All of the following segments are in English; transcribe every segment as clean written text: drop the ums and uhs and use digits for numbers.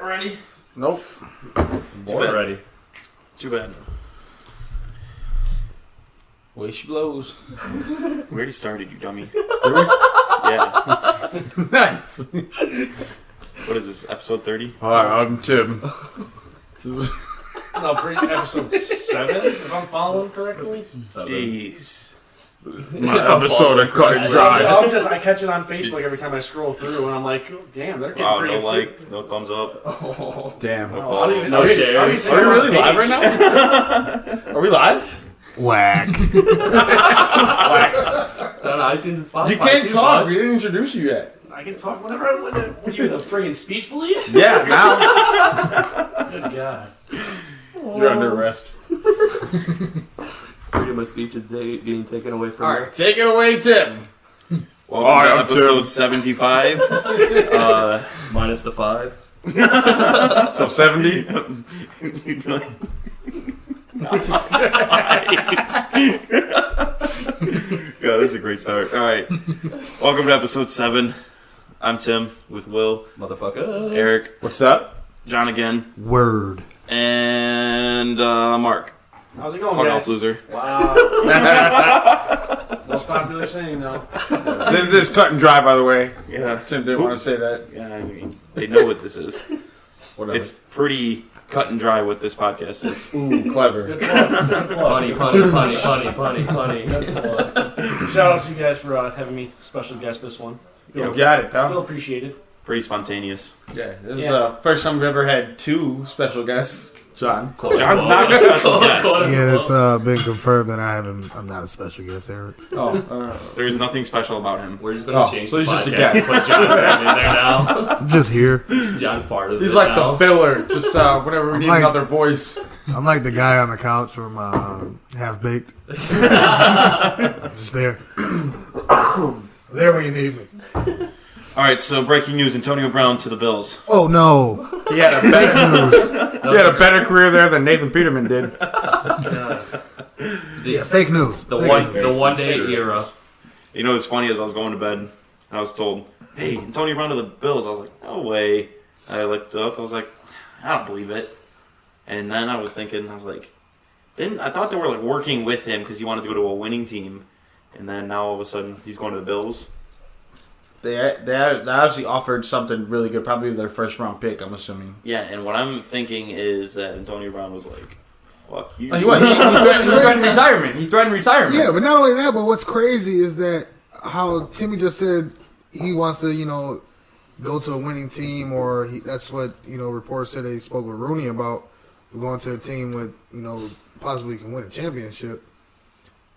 Ready? Nope. Born ready. Too bad. Way she blows. We already started, you dummy. Did we? Yeah. Nice. What is this, episode 30? Hi, I'm Tim. No, episode 7, if I'm following correctly. Jeez. My episode of Cut and Dry. I catch it on Facebook every time I scroll through, and I'm like, oh, damn, they're getting Wow, pretty. no like, no thumbs up. Oh, Damn. No I follow. don't even, No are we- shares. Are we really live right now? Are we live? Whack. It's on iTunes and Spotify. You can't too, talk. bud. We didn't introduce you yet. I can talk whenever I want. What are you, the friggin' speech police? Yeah, now Good God. you're under arrest. Freedom of speech is being taken away from All right, take it away, Tim. Welcome Hi, to I'm episode Tim. 75. you. Minus the 5. So 70. You'd be like, yeah, this is a great start. All right. Welcome to episode 7. I'm Tim with Will, Motherfucker. Aeryk, What's up? John again, Word. and Mark. How's it going, Fuck guys? off, loser. Wow. Most popular saying, though. This is Cut and Dry, by the way. Yeah. Tim didn't want to say that. Yeah, I mean, they know what this is. Whatever. It's pretty cut and dry what this podcast is. Ooh, clever. Good plug. Good plug. Punny. Good plug. Shout out to you guys for having me special guest this one. You got it, I pal. feel appreciated. Pretty spontaneous. Yeah, this is Yeah. the first time we've ever had 2 special guests. John. John's not a special guest. Yeah, it's been confirmed that I'm not a special guest, Eric. Oh, There's nothing special about him. We're just going to Oh, change so the he's just a podcast. guest. Put John's name in there now. I'm just here. John's part of he's it like now. the filler. Just whenever we need like- another voice. I'm like the guy on the couch from Half Baked. I'm just there. There when you need me. All right, so breaking news: Antonio Brown to the Bills. Oh no. He had a Fake better, news. he had a better career there than Nathan Peterman did. Yeah, fake news. The Fake news. one day era. You know what's funny is I was going to bed and I was told, "Hey, Antonio Brown to the Bills." I was like, "No way!" I looked up. I was like, "I don't believe it." And then I was thinking, I was like, I thought they were like working with him because he wanted to go to a winning team, and then now all of a sudden he's going to the Bills. They obviously offered something really good, probably their first round pick, I'm assuming. Yeah, and what I'm thinking is that Antonio Brown was like, "Fuck you." Oh, he threatened retirement. He threatened retirement. Yeah, but not only that, but what's crazy is that how Timmy just said he wants to, go to a winning team, or that's what, reports said they spoke with Rooney about going to a team with, possibly can win a championship.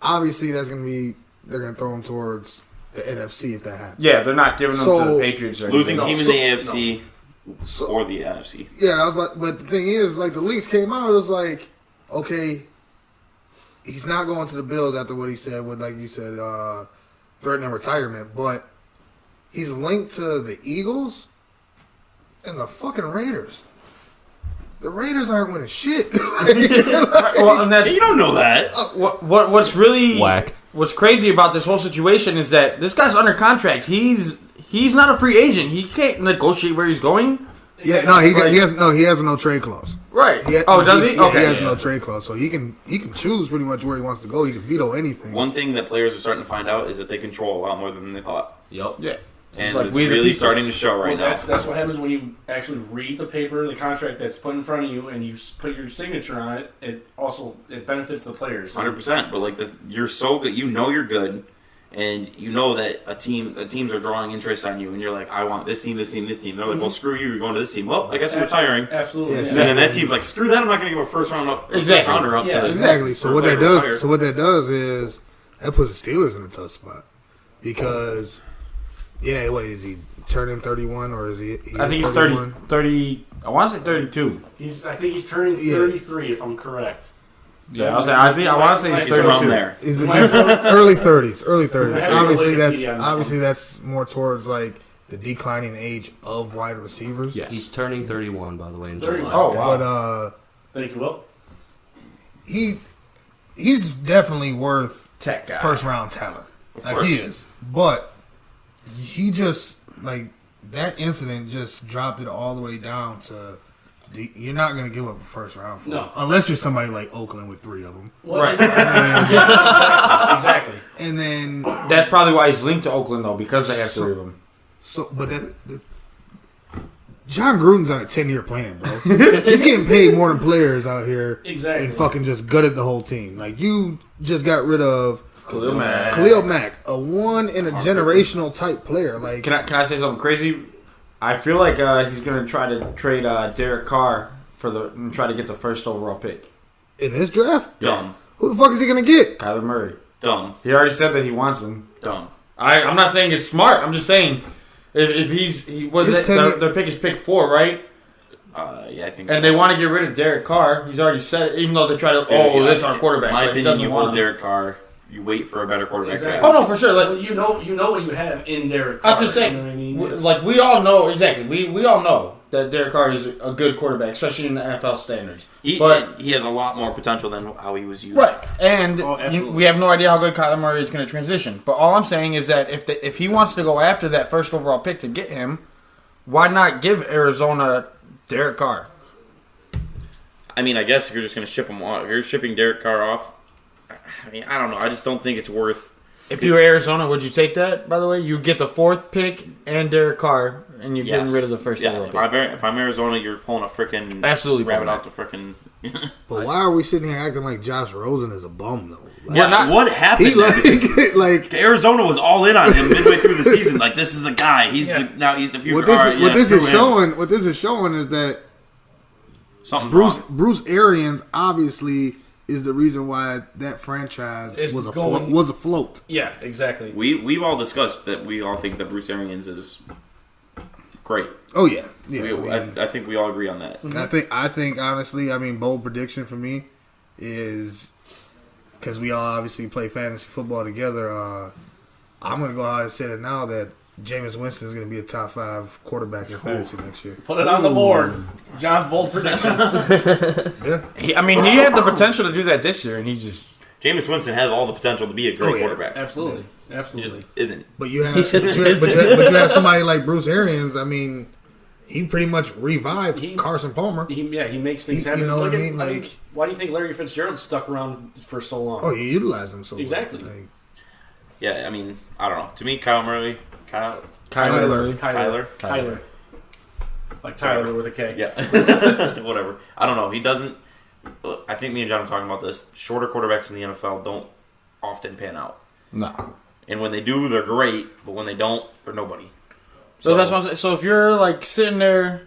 Obviously, they're going to throw him towards the NFC if that happens. Yeah, they're not giving them to the Patriots or Losing anything. team in the AFC So, or the NFC. yeah, that was but the thing is, like, the leaks came out, it was like, okay, he's not going to the Bills after what he said with, like you said, threatening retirement, but he's linked to the Eagles and the fucking Raiders. The Raiders aren't winning shit. Well, and that's You don't know that. what's really Whack. What's crazy about this whole situation is that this guy's under contract. He's not a free agent. He can't negotiate where he's going. Yeah, no, he has a no trade clause. Right. Does he? Yeah, Okay. he has no trade clause, so he can choose pretty much where he wants to go. He can veto anything. One thing that players are starting to find out is that they control a lot more than they thought. Yep. Yeah. And like it's we the really people. starting to show right Well, now. that's what happens when you actually read the paper, the contract that's put in front of you, and you put your signature on it. It benefits the players. 100%. But like you're so good, you're good, and you know that teams are drawing interest on you, and you're like, I want this team. They're like, well, screw you. You're going to this team. Well, I guess you're retiring. Absolutely. Yes. And then that team's like, screw that. I'm not going to give a first rounder up Yeah, to Exactly. So for what a that player to does, retire. is that puts the Steelers in a tough spot because, yeah, what is he turning 31 or is he? I think he's 30. I want to say 32. I think he's turning 33, if I'm correct. Yeah, I want to say he's He's around 32. there. He's early 30s. Early 30s. Heavy Obviously, related that's more towards like the declining age of wide receivers. Yes. He's turning 31, by the way. In 31. July. Oh, wow. But Thank you, Will. he's definitely worth Tech guy. first round talent. Like he is, but he just like that incident just dropped it all the way down to you're not going to give up a first round for him. Unless you're somebody like Oakland with 3 of them. Right. Exactly. And then That's probably why he's linked to Oakland, though, because they have 3 of them. So, but John Gruden's on a 10-year plan, bro. He's getting paid more than players out here. Exactly. And fucking just gutted the whole team. Like, you just got rid of Khalil Mack. Khalil Mack, a one-in-a-generational type player. Like, Can I say something crazy? I feel like he's going to try to trade Derek Carr and try to get the first overall pick. in this draft? Dumb. Who the fuck is he going to get? Kyler Murray. Dumb. He already said that he wants him. Dumb. I'm not saying it's smart. I'm just saying if their pick is pick 4, right? Yeah, I think so. And they want to get rid of Derek Carr. He's already said it, even though they try to. That's our quarterback. In my Like, he opinion, doesn't you want hold him. Derek Carr. You wait for a better quarterback. Exactly. Oh no, for sure. Like, Well, you know what you have in Derek Carr. I'm just saying, you know what I mean? It's- like we all know exactly. We all know that Derek Carr is a good quarterback, especially in the NFL standards. He has a lot more potential than how he was used. Right, and absolutely. we have no idea how good Kyler Murray is going to transition. But all I'm saying is that if he wants to go after that first overall pick to get him, why not give Arizona Derek Carr? I mean, I guess if you're just going to ship him off, if you're shipping Derek Carr off, I mean, I don't know. I just don't think it's worth. If you were Arizona, would you take that? By the way, you get the 4th pick and Derek Carr, and you're getting rid of the first overall pick. If I'm Arizona, you're pulling a freaking Absolutely rabbit pulling out the freaking. But why are we sitting here acting like Josh Rosen is a bum, though? Like, Yeah, what happened? he like Arizona was all in on him midway through the season. Like, this is the guy. He's the future. what this, All right, what yeah, this screw is him. showing. What this is showing is that Something's wrong. Bruce Arians obviously is the reason why that franchise was afloat. Yeah, exactly. We've all discussed that we all think that Bruce Arians is great. Oh yeah, yeah. I think we all agree on that. I think honestly, I mean, bold prediction for me is because we all obviously play fantasy football together. I'm gonna go ahead and say that now that Jameis Winston is gonna be a top 5 quarterback in fantasy next year. Put it on the board. John's bold prediction. Yeah, He had the potential to do that this year, and he just. Jameis Winston has all the potential to be a great yeah. quarterback. Absolutely. He Absolutely. just isn't. but you have but you have somebody like Bruce Arians. I mean, he pretty much revived Carson Palmer. He makes things You happen. know what Look I at- mean? Like, why do you think Larry Fitzgerald stuck around for so long? oh, he utilized him so Exactly. well. Like, Yeah, I mean, I don't know. To me, Kyler. Kyler. Like Tyler with a K. Yeah. Whatever. I don't know. He doesn't. I think me and John are talking about this. Shorter quarterbacks in the NFL don't often pan out. No. And when they do, they're great. But when they don't, they're nobody. So that's what I'm saying. So if you're like sitting there,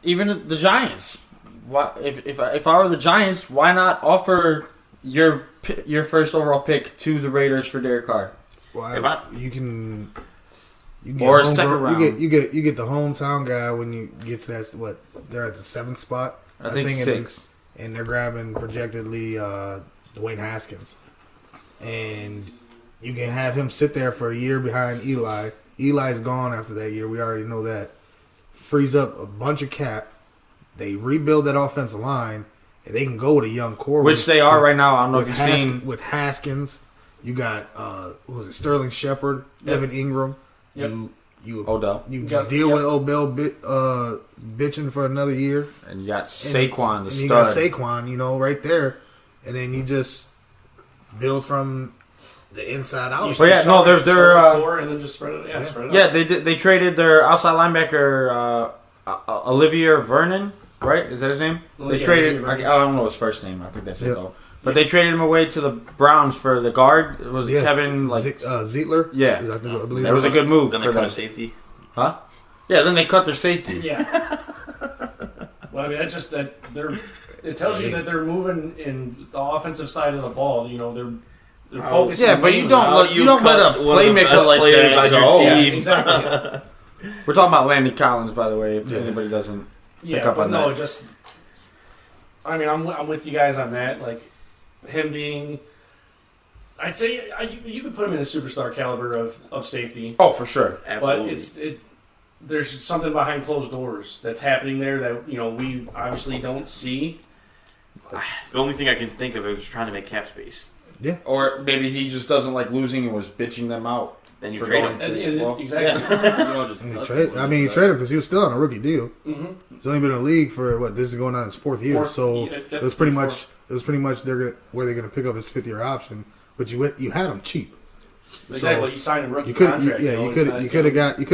even the Giants, why? If I were the Giants, why not offer your first overall pick to the Raiders for Derek Carr? well, you can get Or second round. You get the hometown guy when you get to that. What they're at the 7th spot. I think 6. And they're grabbing projectedly Dwayne Haskins, and you can have him sit there for a year behind Eli. Eli's gone after that year. We already know that. Frees up a bunch of cap. They rebuild that offensive line, and they can go with a young core. Which they are right now. I don't know if you've seen. With Haskins. You got Sterling Shepard, Evan Ingram. Yep. You Odell. You deal with Odell bitching for another year. And you got Saquon, the and stud. you got Saquon, right there. And then you just build from the inside out. But yeah, no, they're and then just spread it. Yeah, spread it yeah, out. they traded their outside linebacker Olivier Vernon, right? Is that his name? They Yeah, traded. Olivier I don't know his first name. I think that's it Yeah. though. But they traded him away to the Browns for the guard. It was Kevin Zeitler. Yeah. I believe That was a good move Then they for cut them. a safety. Huh? Yeah. Then they cut their safety. Yeah. Well, I mean, that's just that they're. It tells you that they're moving in the offensive side of the ball. They're focusing. Yeah, but you mainly don't on- let, you don't let a one of the playmaker best like players that on your go. team. Yeah, exactly. We're talking about Landon Collins, by the way. If anybody doesn't pick up but on no, that. just. I mean, I'm with you guys on that. Like him being. I'd say you could put him in the superstar caliber of safety. Oh, for sure. Absolutely. But there's something behind closed doors that's happening there that we obviously don't see. The only thing I can think of is trying to make cap space. Or maybe he just doesn't like losing and was bitching them out. then you For trade going him. And exactly. You don't just I mean, cut trade. someone, I mean, you right? trade him because he was still on a rookie deal. Mm-hmm. He's only been in the league for what? This is going on his fourth year. So it was pretty much where they're gonna pick up his 5th-year option. But you had him cheap. Exactly. He signed a rookie You could, contract. you could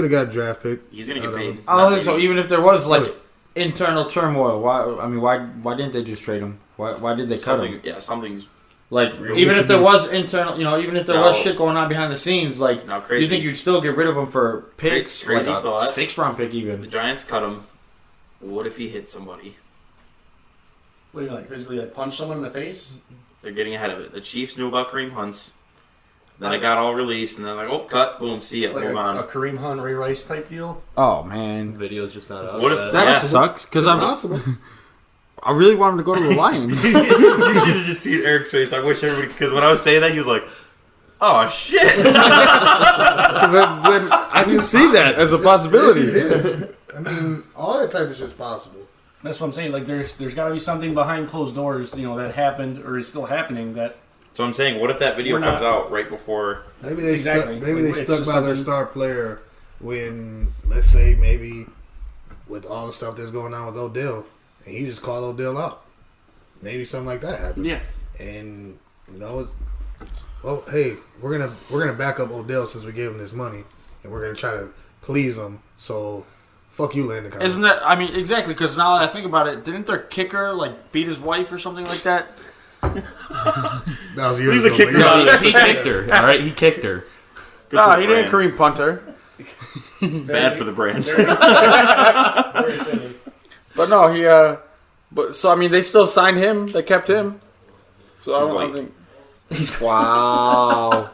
have got a draft pick. He's gonna get paid. Oh, so even if there was like internal turmoil, why didn't they just trade him? Why did they cut him? Yeah, something's Like Real. even if there was internal, even if there No. was shit going on behind the scenes, like now crazy. you think you'd still get rid of him for picks, Crazy like a thought. 6th-round pick the even. Giants cut him. What if he hit somebody? What do you like? Physically, like punch someone in the face? They're getting ahead of it. The Chiefs knew about Kareem Hunt's. Then it got all released, and they're like, "Oh, cut, boom, see ya, Like move a on." Kareem Hunt, Ray Rice type deal? Oh man, Video's just not out. What if yet. that Yeah. sucks because It's possible. I really want him to go to the Lions. You should have just seen Eric's face. I wish everybody, because when I was saying that, he was like, "Oh shit!" I can see that as a It possibility. is. I mean, all that type of shit's possible. That's what I'm saying. Like, there's got to be something behind closed doors, that happened or is still happening that. So I'm saying, what if that video We're not- comes out right before? Maybe they Exactly. stuck. Maybe they It's stuck just by their something- star player when, let's say, maybe with all the stuff that's going on with Odell, and he just called Odell out. Maybe something like that happened. Yeah. And it's, well, hey, we're gonna back up Odell since we gave him this money, and we're gonna try to please him. So, fuck you, Landon Collins. Isn't that? I mean, exactly. Because now that I think about it, didn't their kicker like beat his wife or something like that? That was years Leave the ago, kicker but out. yeah. He kicked her. All right, he kicked her. Good No, for the he didn't brand. Kareem punt her. Bad for the brand. Very thin. But no, he. But so I mean, they still signed him. They kept him. So I He's don't white. think. Wow.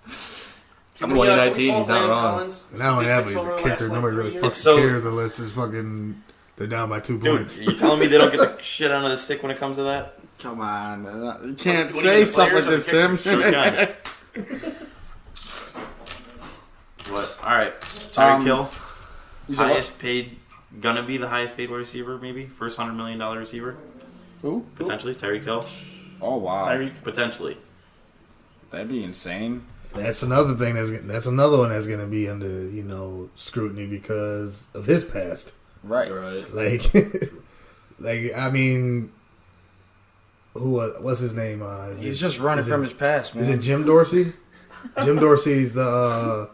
It's 2019. He's not wrong. Not only that, but he's a kicker. Nobody really fucking So- cares unless it's fucking they're down by 2 Dude, points. you telling me they don't get the shit out of the stick when it comes to that? Come on, you can't What do you say mean, the stuff like players or this, the Tim. Sure can. What? All right, Tyreek Hill, You said what? highest paid, gonna be the highest paid wide receiver, maybe first $100 million receiver, Who? potentially. Tyreek Hill, Oh wow, Tyreek. potentially. that'd be insane. That's another thing. That's another one that's gonna be under scrutiny because of his past. Right. Right. Like I mean, what's his name? He's just running from his past, man. Is it Jim Dorsey? Jim Dorsey's the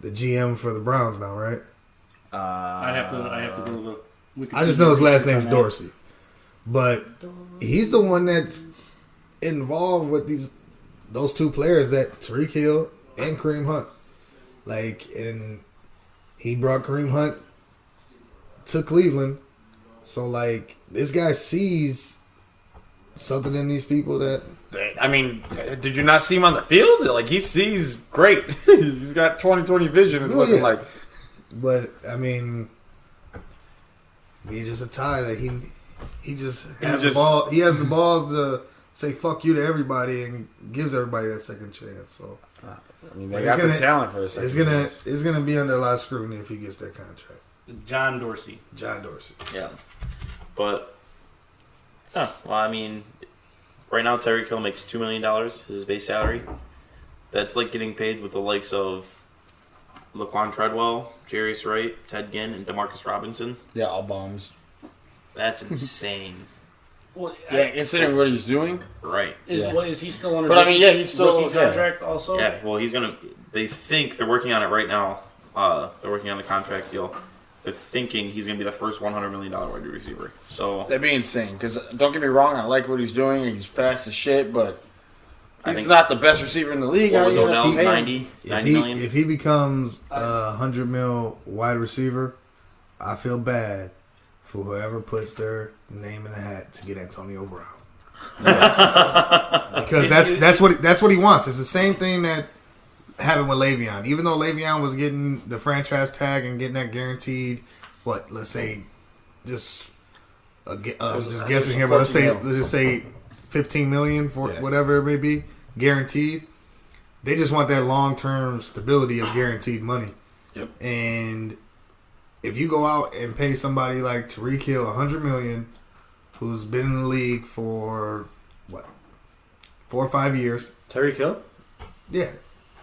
GM for the Browns now, right? I have to go to the. I just know his last name's name's Dorsey, but he's the one that's involved with those two players, that Tyreek Hill and Kareem Hunt. And he brought Kareem Hunt to Cleveland, so this guy sees something in these people that. I mean, did you not see him on the field? Like he sees great. He's got 20/20 vision. It's Oh, looking yeah. like. But I mean, he's just a tie that he just has the ball. He has the balls to say "fuck you" to everybody and gives everybody that second chance. So I mean, But they it's got the gonna- talent for a second. it's gonna be under a lot of scrutiny if he gets that contract. John Dorsey. John Dorsey. Yeah, but well, I mean, right now Tyreek Hill makes $2 million is his base salary. That's like getting paid with the likes of Laquan Treadwell, Jarius Wright, Ted Ginn, and Demarcus Robinson. Yeah, all bombs. That's insane. Well, Yeah, considering what he's doing. Right. Is Yeah. he still under? But I mean, yeah, he's still rookie contract also. Yeah, well, he's going to... They think they're working on it right now. They're working on the contract deal. They're thinking he's going to be the first $100 million wide receiver. So That'd be insane. Because don't get me wrong, I like what he's doing. He's fast as shit, but I he's think- not the best receiver in the league. what was I mean, Odell's hey, 90 million? If he becomes a $100 million wide receiver, I feel bad for whoever puts their name in the hat to get Antonio Brown. Because that's what he wants. It's the same thing that happened with Le'Veon. Even though Le'Veon was getting the franchise tag and getting that guaranteed, let's say, just guessing here, but let's 14 just say $15 million for Yeah. whatever it may be, guaranteed. They just want that long-term stability of guaranteed money. Yep. And if you go out and pay somebody like Tyreek Hill $100 million, who's been in the league for 4 or 5 years, Tyreek Hill? yeah,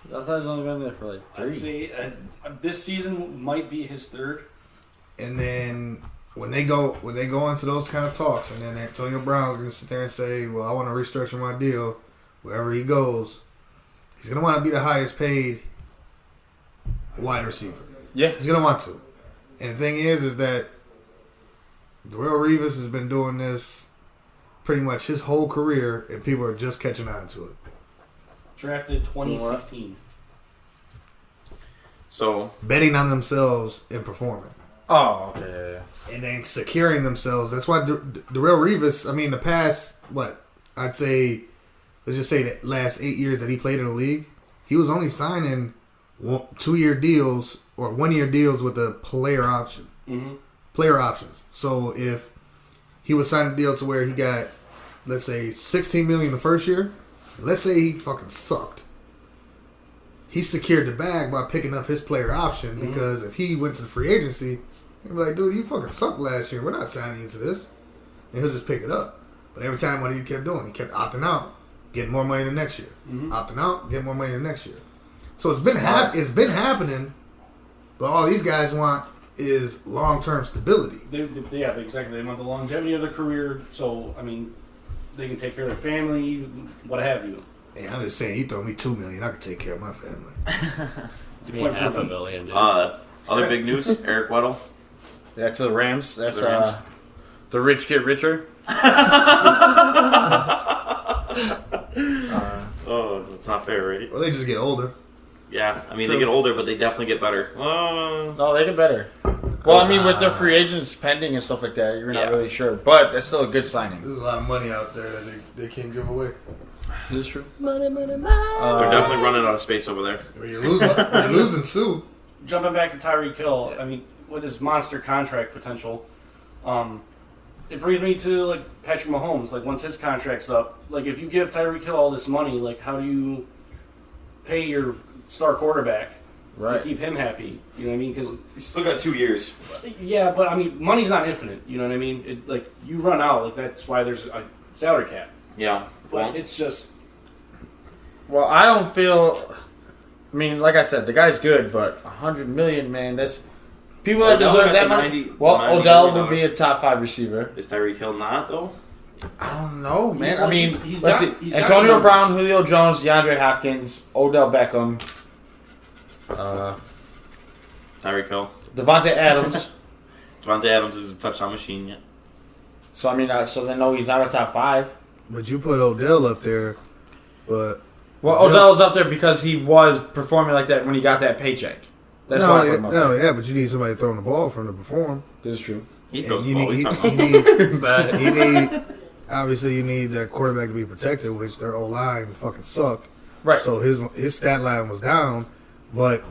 I thought he's only been there for like I'd 3. say this season might be his third. And then when they go into those kind of talks, and then Antonio Brown's going to sit there and say, "Well, I want to restructure my deal." Wherever he goes, he's going to want to be the highest paid wide receiver. Yeah. He's going to want to. And the thing is that Darrelle Revis has been doing this pretty much his whole career, and people are just catching on to it. Drafted 2016. So Betting on themselves and performing. Oh, okay. Yeah. And then securing themselves. That's why Darrelle Revis, I mean, the past, I'd say, let's just say the last 8 years that he played in the league, he was only signing 2-year deals or 1-year deals with a player option. Mm-hmm. Player options. So if he would sign a deal to where he got, let's say, $16 million the first year, let's say he fucking sucked. He secured the bag by picking up his player option because if he went to the free agency, he'd be like, dude, you fucking sucked last year. We're not signing you to this. And he'll just pick it up. But every time what he kept doing, he kept opting out, getting more money the next year. Opting out, getting more money the next year. So it's been happening, but all these guys want is long-term stability. Exactly. They want the longevity of their career. So, I mean, they can take care of their family, what have you. Hey, I'm just saying, he throw me $2 million, I could take care of my family. Give me $500,000, dude. other big news: Aeryk Weddle. Yeah, to the Rams. That's The Rams. the rich get richer. Oh, that's not fair, right? Well, they just get older. Yeah, I mean True. they get older, but they definitely get better. No, they get better. Well, I mean, with their free agents pending and stuff like that, you're not Yeah. really sure. But that's still a good signing. There's a lot of money out there that they can't give away. Is this true? They're definitely running out of space over there. Well, you're losing Sue. Jumping back to Tyreek Hill, I mean, with his monster contract potential, it brings me to like Patrick Mahomes. Like once his contract's up, like if you give Tyreek Hill all this money, like how do you pay your star quarterback to keep him happy? You know what I mean? Because You still got 2 years. yeah, but I mean, money's not infinite. You know what I mean? It, like you run out. Like that's why there's a salary cap. Yeah. But Well, it's just Well, I don't feel. I mean, like I said, the guy's good, but $100 million, man, that's people that Odell deserve got that the money. 90 Well, $90 Odell million would be a top 5 receiver. is Tyreek Hill not though? I don't know, man. Well, I mean, he's let's got- see: he's got Antonio numbers. Brown, Julio Jones, DeAndre Hopkins, Odell Beckham, Tyreek Hill. Devontae Adams. Devontae Adams is a touchdown machine. Yeah. So I mean, so then no, he's not a top 5. But you put Odell up there, but Well, Odell's up there because he was performing like that when he got that paycheck. That's why I put him up there. yeah, but you need somebody throwing the ball for him to perform. This is true. He throws And the you ball. need, He's talking about- you need obviously you need that quarterback to be protected, which their O-line fucking sucked. Right. So his stat line was down, but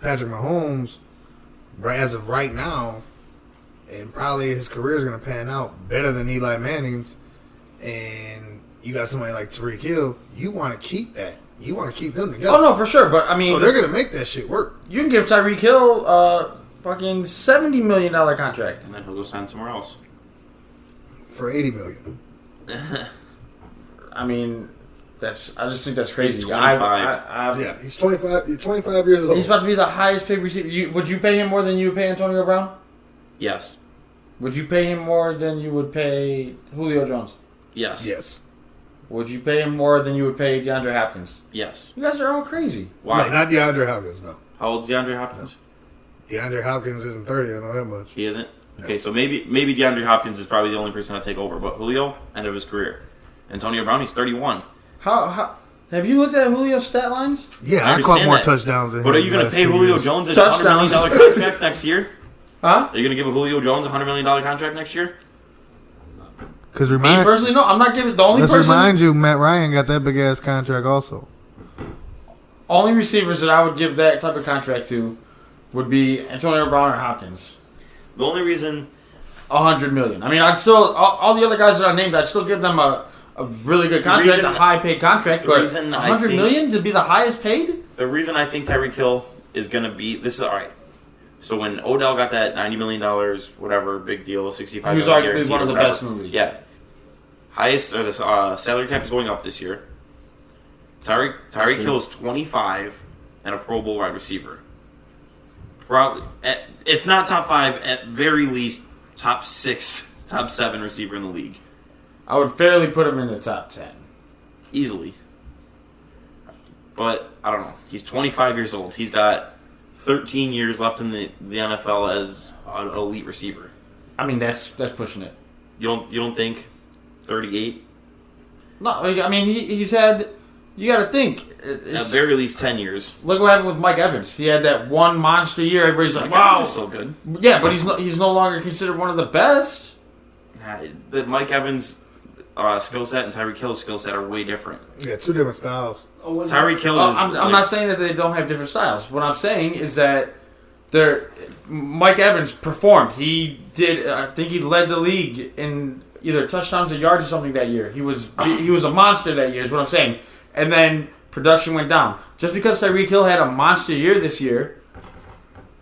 Patrick Mahomes, as of right now, and probably his career is going to pan out better than Eli Manning's, and you got somebody like Tyreek Hill, you want to keep that. You want to keep them together. Oh no, for sure. But I mean, So they're going to make that shit work. you can give Tyreek Hill a fucking $70 million contract. and then he'll go sign somewhere else. For $80 million. I mean, I just think that's crazy. He's 25. Yeah, he's 25 years old. He's about to be the highest paid receiver. Would you pay him more than you would pay Antonio Brown? Yes. Would you pay him more than you would pay Julio Jones? Yes. Yes. Would you pay him more than you would pay DeAndre Hopkins? Yes. You guys are all crazy. Why? No, not DeAndre Hopkins, no. How old's DeAndre Hopkins? DeAndre Hopkins isn't 30, I know that much. He isn't. Okay, so maybe DeAndre Hopkins is probably the only person to take over, but Julio, end of his career. Antonio Brown, he's 31. How have you looked at Julio's stat lines? Yeah, I I caught understand more that. touchdowns than him. But are you going to last pay 2 Julio years. Jones a $100 Touchdowns. million contract next year? Huh? Are you going to give Julio Jones a $100 million contract next year? Because Me personally, no. I'm not giving the only let's person. remind you, Matt Ryan got that big ass contract also. Only receivers that I would give that type of contract to would be Antonio Brown or Hopkins. The only reason... $100 million. I mean, I'd still all the other guys that I named, I'd still give them a really good contract, reason- a high paid contract. the But reason I $100 think- million to be the highest paid? The reason I think Tyreek Hill is going to be... This is all right. So when Odell got that $90 million, whatever, big deal, $65 He was million arguably guaranteed one of or the whatever. best in the league. Yeah. Highest, or the salary cap is going up this year. Tyreek Hill's 25 and a Pro Bowl wide receiver. Probably, if not top 5, at very least top 6, top 7 receiver in the league. I would fairly put him in the top 10. Easily. But, I don't know. He's 25 years old. He's got 13 years left in the NFL as an elite receiver. I mean, that's pushing it. You don't think 38? No, I mean, he's had... You got to think. At very least 10 years. Look what happened with Mike Evans. He had that one monster year. Everybody's like, Mike wow. Evans is still good. Yeah, but he's no longer considered one of the best. The Mike Evans skill set and Tyreek Hill's skill set are way different. Yeah, two different styles. Tyreek Hill is... I'm not saying that they don't have different styles. What I'm saying is that Mike Evans performed. He did. I think he led the league in either touchdowns or yards or something that year. He was a monster that year. Is what I'm saying. And then production went down. Just because Tyreek Hill had a monster year this year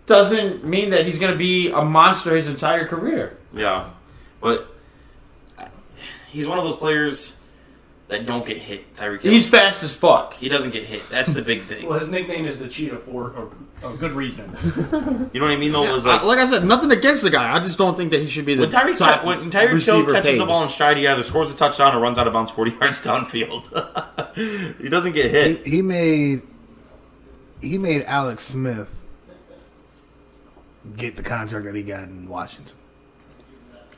doesn't mean that he's going to be a monster his entire career. Yeah. But he's one of those players that don't get hit, Tyreek Hill. He's fast as fuck. He doesn't get hit. That's the big thing. Well, his nickname is the Cheetah for a good reason. You know what I mean, though? It's like I said, nothing against the guy. I just don't think that he should be the when Tyreek top Hill catches paid. the ball in stride, he either scores a touchdown or runs out of bounds 40 yards downfield. He doesn't get hit. He made Alex Smith get the contract that he got in Washington.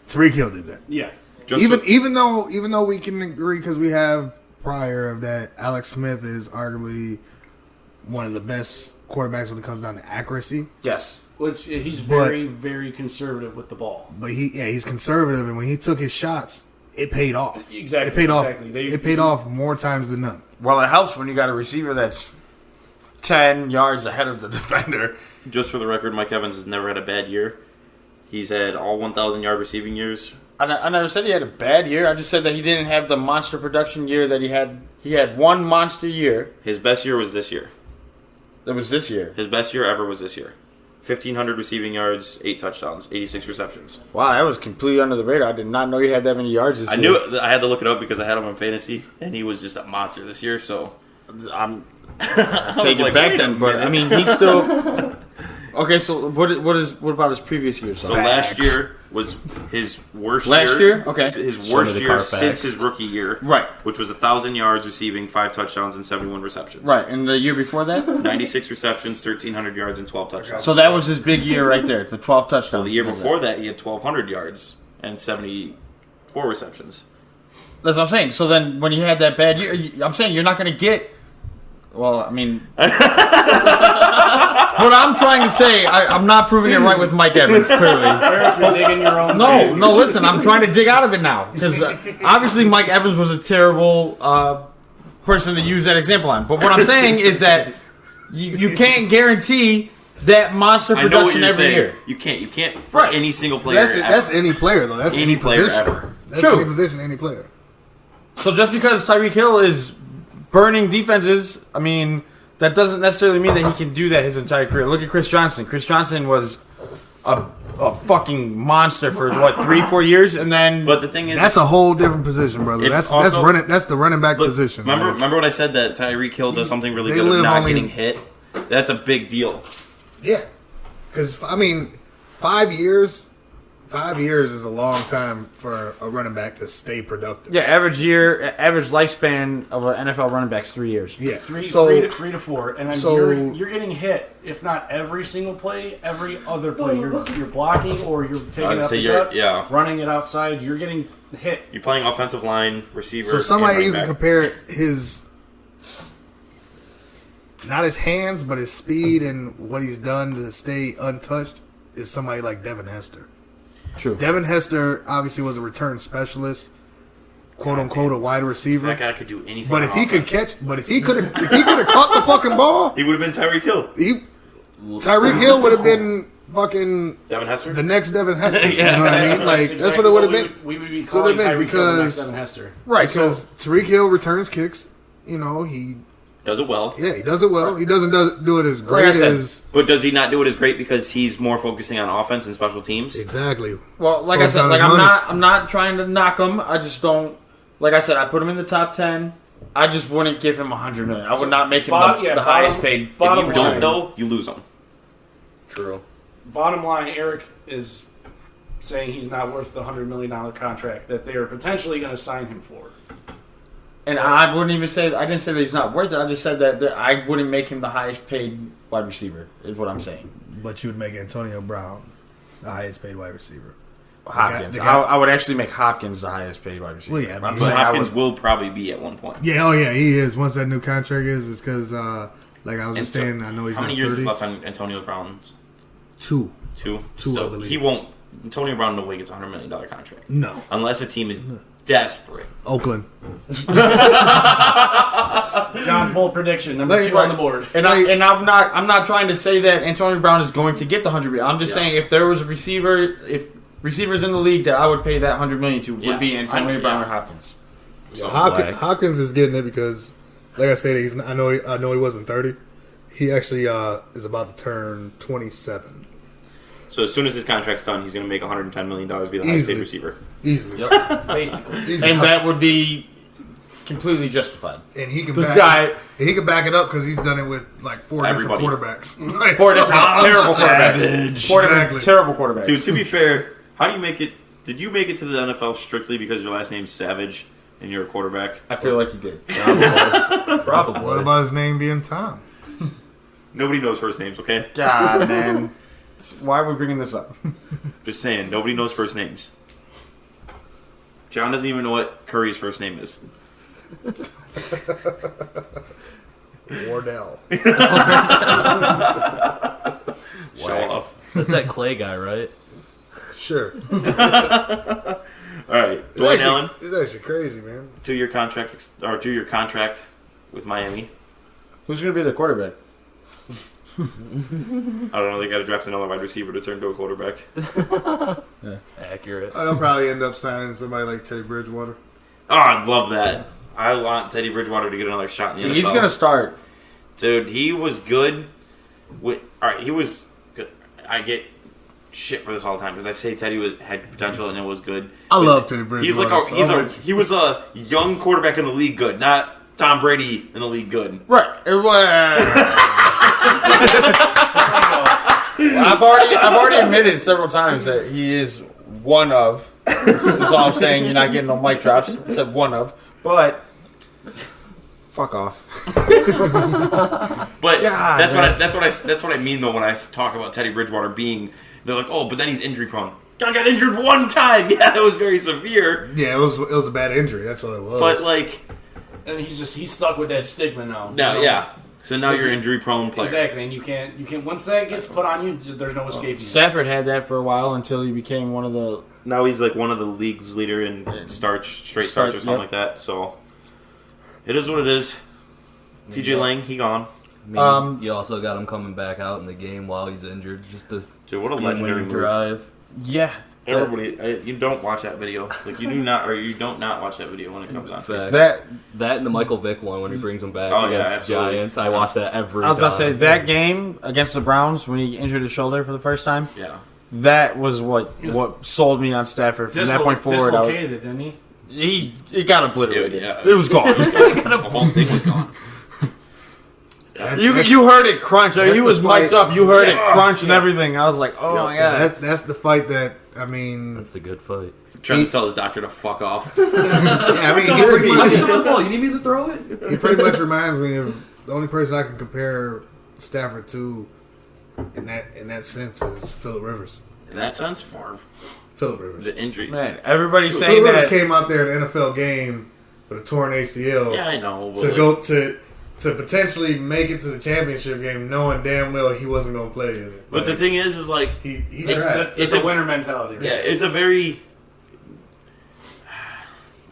Tyreek Hill did that. Yeah. Even though we can agree because we have prior of that Alex Smith is arguably one of the best quarterbacks when it comes down to accuracy. Yes. Well, he's very, very conservative with the ball. But he's conservative, and when he took his shots, it paid off. Exactly. It paid off. Exactly. It paid off more times than none. Well, it helps when you got a receiver that's 10 yards ahead of the defender. Just for the record, Mike Evans has never had a bad year. He's had all 1,000-yard receiving years. I never said he had a bad year. I just said that he didn't have the monster production year that he had. He had one monster year. His best year was this year. That was this year. His best year ever was this year. 1,500 receiving yards, 8 touchdowns, 86 receptions. Wow, that was completely under the radar. I did not know he had that many yards this year. I knew it. I had to look it up because I had him in fantasy, and he was just a monster this year. So I'm I was taking like, it back wait a then, but minute. I mean, he's still okay. So what about his previous year? So last year was his worst Last year? Okay. His Show worst me the year Carfax. since his rookie year. Right. Which was 1,000 yards receiving, 5 touchdowns, and 71 receptions. Right, and the year before that, 96 receptions, 1,300 yards, and 12 touchdowns. so that was his big year right there, the 12 touchdowns. Well, the year before that, he had 1,200 yards and 74 receptions. That's what I'm saying. So then, when you had that bad year, I'm saying you're not going to get. Well, I mean, what I'm trying to say, I'm not proving it right with Mike Evans. Clearly, Aeryk, you're digging your own grave. no. Listen, I'm trying to dig out of it now because obviously Mike Evans was a terrible person to use that example on. But what I'm saying is that you can't guarantee that monster I know what production you're every saying. year. You can't for Right. any single player. That's any player though. That's any player position. ever. That's True. any position, any player. So just because Tyreek Hill is burning defenses, I mean, that doesn't necessarily mean that he can do that his entire career. Look at Chris Johnson. Chris Johnson was a fucking monster for, 3-4 years, and then... But the thing is, That's a whole different position, brother. If That's also- running. That's the running back look, position. remember what I said that Tyreek Hill does something really They good of live not only- getting hit? That's a big deal. Yeah, because I mean, 5 years. 5 years is a long time for a running back to stay productive. Yeah, average lifespan of an NFL running back is 3 years. Yeah. Three So to four, and then so- you're getting hit. If not every single play, every other play, you're blocking or you're taking I'd up say the you're- gut, yeah. running it outside. You're getting hit. You're playing offensive line, receiver. so somebody and you running can back. compare his. Not his hands, but his speed and what he's done to stay untouched is somebody like Devin Hester. True. Devin Hester obviously was a return specialist, quote unquote, a wide receiver. That guy could do anything. But on if he could offense. catch, if he could have caught the fucking ball, he would have been Tyreek Hill. Tyreek Hill would have been fucking Devin Hester. the next Devin Hester. Yeah. You know what I mean? Like that's what it would have been. We would be So calling they meant Tyreek Hill the next because- Devin Hester. Right, Because Tyreek Hill returns kicks. You know, he Does it well. he does it well. He doesn't do it as Like great I said. as But does he not do it as great because he's more focusing on offense and special teams? exactly. Well, like I Focus said, on like his money. I'm not trying to knock him. I just don't. Like I said, I put him in the top 10. I just wouldn't give him $100 million. I would not make him the highest paid. If you Bottom don't line. know, you lose them. True. Bottom line, Aeryk is saying he's not worth the $100 million contract that they are potentially going to sign him for. And I wouldn't even say, I didn't say that he's not worth it. I just said that I wouldn't make him the highest paid wide receiver, is what I'm saying. But you would make Antonio Brown the highest paid wide receiver. Hopkins. The guy- I would actually make Hopkins the highest paid wide receiver. Well, yeah, I'm but saying But I Hopkins would- will probably be at one point. Yeah, he is. Once that new contract is because, like I was just And so- saying, I know he's How not many years 30. is left on Antonio Brown's? 2. Two, I believe. He won't. Antonio Brown no way gets a $100 million contract No. unless a team is desperate. Oakland. John's bold prediction, number Like- 2 on the board. And I'm not trying to say that Antonio Brown is going to get the $100 million. I'm just saying if there was a receiver, if receivers in the league that I would pay that $100 million to would be Antonio Brown or Hopkins. So Hopkins is getting it because, like I stated, I know he wasn't 30. He actually is about to turn 27. So as soon as his contract's done, he's going to make $110 million, be the highest paid Easily. receiver. Easily. Yep. Basically. Easily. And that would be completely justified. And he can The back guy- he can back it up because he's done it with like 4 Everybody. different quarterbacks. Like, Four so- different terrible quarterbacks. Four different Exactly. terrible quarterbacks. Dude, to be fair, how do you make it? Did you make it to the NFL strictly because your last name's Savage and you're a quarterback? I feel like you did. Probably. What about his name being Tom? Nobody knows first names, okay? God, man. Why are we bringing this up? Just saying, nobody knows first names. John doesn't even know what Curry's first name is. Wardell. Show off. That's that Clay guy, right? Sure. All right, Dwayne Allen, It's actually crazy, man. 2-year contract with Miami. Who's going to be the quarterback? I don't know. They got to draft another wide receiver to turn to a quarterback. Accurate. I'll probably end up signing somebody like Teddy Bridgewater. Oh, I'd love that. I want Teddy Bridgewater to get another shot in the NFL. He's going to start. Dude, he was good. All right, he was good. I get shit for this all the time because I say Teddy had potential and it was good. I But love Teddy Bridgewater. he was a young quarterback in the league good, not Tom Brady in the league good. Right. I've already admitted several times that he is one of. That's all I'm saying. You're not getting no mic drops. Except one of. But fuck off. But God, that's what I mean though when I talk about Teddy Bridgewater being. They're like, oh, but then he's injury prone. John got injured one time. Yeah, that was very severe. Yeah, it was a bad injury. That's what it was. But like, And he's stuck with that stigma now. now, you know? yeah. So now you're injury prone player. Exactly, and you can't once that gets put on you, there's no escaping. Stafford had that for a while until he became one of the. Now he's like one of the league's leader in straight starts or something like that. So it is what it is. TJ Lang, he gone. I mean, you also got him coming back out in the game while he's injured, just to Dude, what a legendary move. drive. Yeah. Everybody, you don't watch that video. Like you do not, or you don't not watch that video when it comes on. Facts. That That and the Michael Vick one when he brings him back Oh, yeah, against absolutely. Giants. I watch that every I was time. about to say that game against the Browns when he injured his shoulder for the first time. Yeah. That was what sold me on Stafford from that point forward. Dislocated it, didn't he? It got obliterated. Yeah. It was gone. The whole thing was gone. you heard it crunch. He the was fight. mic'd up. You heard it crunch and everything. I was like, oh my god. that's the fight that I mean. That's the good fight. Trying to tell his doctor to fuck off. I mean, I can throw the ball. You need me to throw it? he pretty much reminds me of the only person I can compare Stafford to in that sense is Phillip Rivers. In that sense, for Phillip Rivers. the injury. Man, everybody's Phillip saying Rivers that. came out there in an NFL game with a torn ACL Yeah, I know. But to like, go to potentially make it to the championship game, knowing damn well he wasn't going to play in it. But the thing is like, he It's, tried. it's a winner mentality. Right? yeah, it's a very.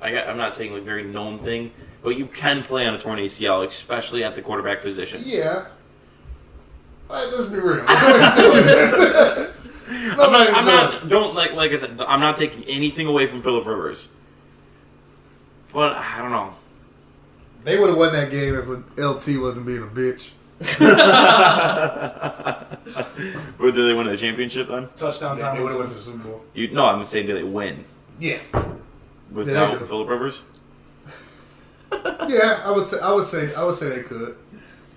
I'm not saying like very known thing, but you can play on a torn ACL, especially at the quarterback position. Yeah. Let's be real. I'm not. Don't like I said. I'm not taking anything away from Phillip Rivers, but I don't know. They would have won that game if LT wasn't being a bitch. Or did they win the championship then? Touchdown They time. would have went to the Super Bowl. No, I'm saying did they win Yeah. without They did. Phillip Rivers? Yeah, Yeah, I would say they could.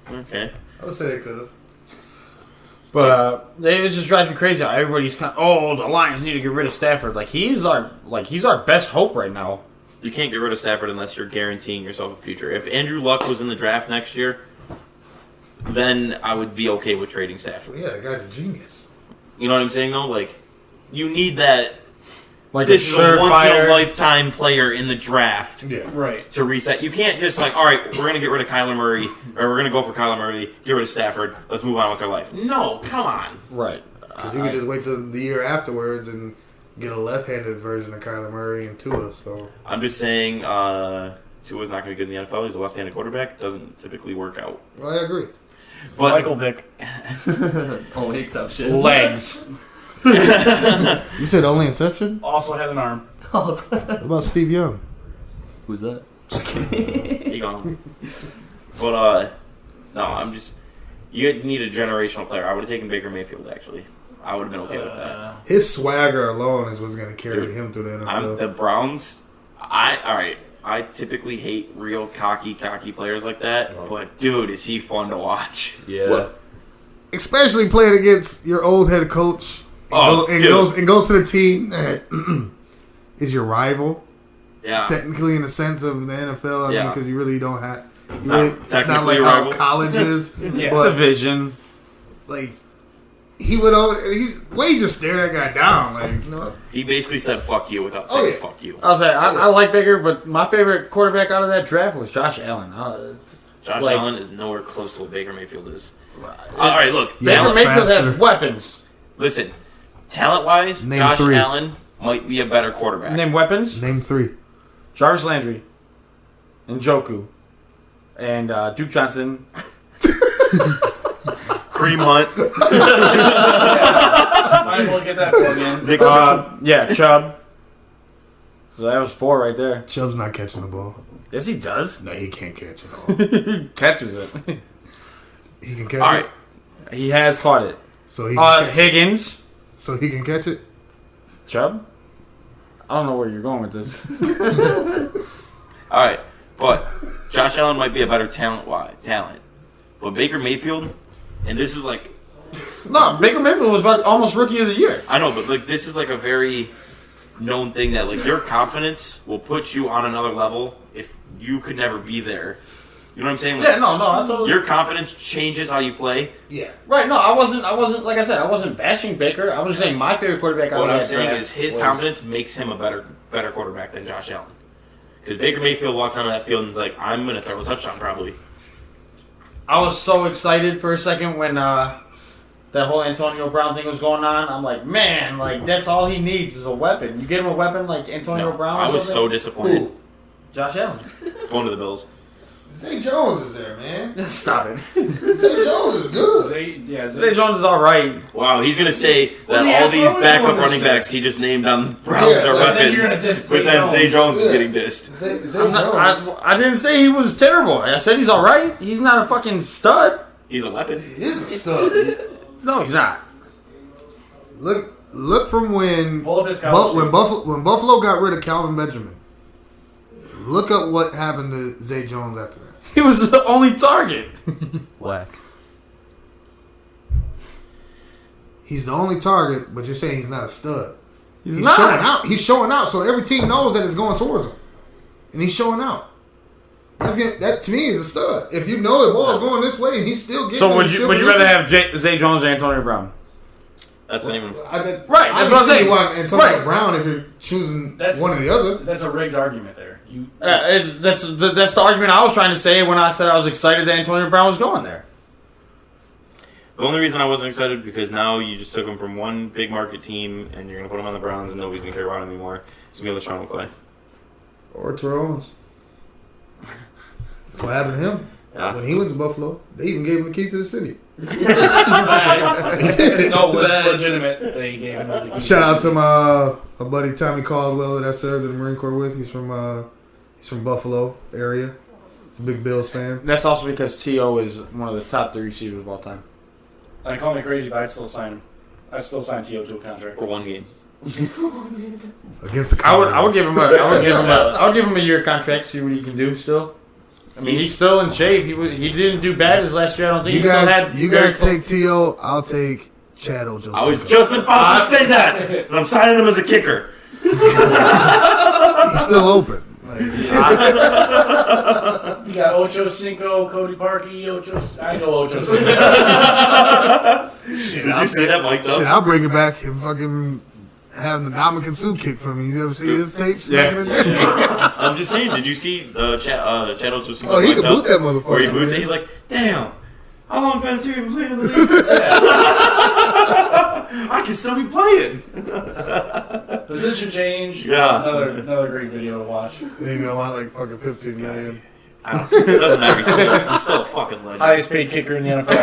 Okay. I would say they could have. But it just drives me crazy how everybody's kind of, oh, the Lions need to get rid of Stafford. Like he's our best hope right now. You can't get rid of Stafford unless you're guaranteeing yourself a future. If Andrew Luck was in the draft next year, then I would be okay with trading Stafford. Yeah, the guy's a genius. You know what I'm saying, though? Like, you need that. Like This is a surefire- once-in-a-lifetime player in the draft Yeah. Right. to reset. You can't just like, all right, we're going to get rid of Kyler Murray, or we're going to go for Kyler Murray, get rid of Stafford, let's move on with our life. No, come on. Right. Because you could just wait till the year afterwards and get a left-handed version of Kyler Murray and Tua. So I'm just saying, Tua's not going to be good in the NFL. He's a left-handed quarterback. Doesn't typically work out. well, I agree. But Michael Vick. Only exception. Legs. You said only Inception? Also had an arm. What about Steve Young? Who's that? Just kidding. he gone. But no, I'm just. You need a generational player. I would have taken Baker Mayfield. Actually, I would have been okay with that. His swagger alone is what's going to carry him through the NFL. The Browns. All right. I typically hate real cocky players like that. But dude, is he fun to watch? Yeah. What? Especially playing against your old head coach. Goes to the team that is your rival. Yeah. Technically, in the sense of the NFL, I mean, because you really don't have. It's not technically like a how rival. college is, Yeah. but Division. like he went over. Wade just stared that guy down. Like, no, He basically said "fuck you" without saying yeah. "fuck you." I'll say I like Baker, but my favorite quarterback out of that draft was Josh Allen. Josh like- Allen is nowhere close to what Baker Mayfield is. All right, look. Yeah. Baker Dallas Mayfield has faster. weapons. Listen, talent-wise, Name Josh 3. Allen might be a better quarterback. Name weapons: name 3. Jarvis Landry, Njoku, and Duke Johnson. Cream Hunt. Might as well get that plug in. Nick Yeah, Chubb. So that was 4 right there. Chubb's not catching the ball. Yes, he does. No, he can't catch it all. He catches it. He can catch All it. right. He has caught it. So he can catch it. Higgins, So he can catch it. Chubb. I don't know where you're going with this. All right, but Josh Allen might be a better talent. But Baker Mayfield, and this is like, No, Baker Mayfield was about almost rookie of the year. I know, but like this is like a very known thing that like your confidence will put you on another level if you could never be there. You know what I'm saying? Like, Yeah, no, I totally. your confidence changes how you play. Yeah. Right, no, I wasn't. Like I said, I wasn't bashing Baker. I was just saying my favorite quarterback. out What of I'm that saying draft is his was- confidence makes him a better quarterback than Josh Allen. Because Baker Mayfield walks onto that field and is like, I'm going to throw a touchdown probably. I was so excited for a second when that whole Antonio Brown thing was going on. I'm like, man, like that's all he needs is a weapon. You get him a weapon like Antonio No, Brown. I or was so something? disappointed. Ooh. Josh Allen. Going to the Bills. Zay Jones is there, man. Stop it. Zay Jones is good. Zay Jones is all right. Wow, he's going to say that Yeah, all these throw it backup on this running year. backs he just named on the Browns Yeah, are and then you're weapons. gonna diss But Zay then Zay Jones is Yeah. getting dissed. Zay I'm Jones. not, I didn't say he was terrible. I said he's all right. He's not a fucking stud. He's a weapon. He is a stud. No, he's not. Look from when Pull up his college when tape. Buffalo got rid of Calvin Benjamin. Look up what happened to Zay Jones after that. He was the only target. Whack. He's the only target, but you're saying he's not a stud. He's He's not. showing out. He's showing out, so every team knows that it's going towards him, and he's showing out. That to me is a stud. If you know the ball's going this way and he's still getting, So it, would he's you still rather producing. have Zay Jones or Antonio Brown? That's not even. Right, that's what I'm Obviously saying. You want Antonio Right. Brown if you're choosing That's- one or the other. That's a rigged argument there. You That's the argument I was trying to say when I said I was excited that Antonio Brown was going there. The only reason I wasn't excited because now you just took him from one big market team and you're going to put him on the Browns and nobody's going to care about him anymore. It's going to be LaShawn McCoy. Or Terrell Owens. That's what happened to him. Yeah. When he went to Buffalo, they even gave him the keys to the city. no, it's legitimate. They gave him the keys. Shout out to my buddy Tommy Caldwell that I served in the Marine Corps with. He's from Buffalo area. He's a big Bills fan. That's also because T.O. is one of the top 3 receivers of all time. I call me crazy, but I'd still sign him. I'd still sign T.O. to a contract. For one game. Against the I would Cowboys. give him a I would give him a year contract, see what he can do still. I mean, he's still in shape. He didn't do bad his last year. I don't think You he still had. guys, you guys take T.O. I'll take Chad Ochocinco. I was just about to say that, and I'm signing him as a kicker. He's still open. Like, You got Ocho Cinco, Cody Parkey, I go Ocho Cinco. shit, Did you see that, Mike? Shit, I'll bring it back and fucking have the Dominican Sue kick from me. You ever see his tape smacking it? I'm just saying. Did you see Chad Ochocinco? Oh, he can boot that motherfucker. Where he boots it, he's like, damn. How long been been playing in the league? I can still be playing. Position change. Yeah. Another great video to watch. He's gonna want like fucking 15 million. It doesn't matter. He's still a fucking legend. Highest paid kicker in the NFL.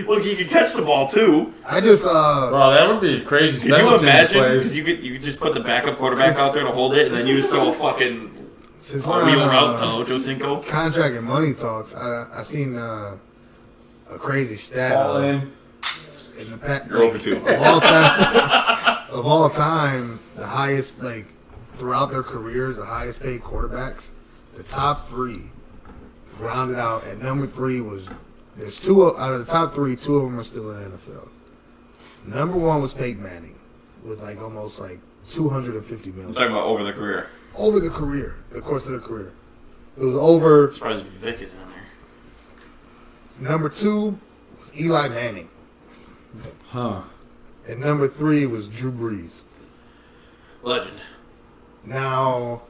Look, he can catch the ball too. I just Well, that would be crazy. Can you Special teams imagine? plays. Because you could just put the backup quarterback out there to hold it, and then you just throw a fucking since wheel we're route to on Ocho Cinco. contract and money talks, I seen a crazy stat All in. in the pack You're over two. of all time, the highest like throughout their careers, the highest paid quarterbacks, the top three rounded out at number 3 was there's two out of the top 3, 2 of them are still in the NFL. Number 1 was Peyton Manning with like almost like 250 I'm million talking about over the career. over the career, the course of the career. It was over. I'm surprised Vic isn't in there. Number 2 was Eli Manning, Huh. and number 3 was Drew Brees. Legend. Now,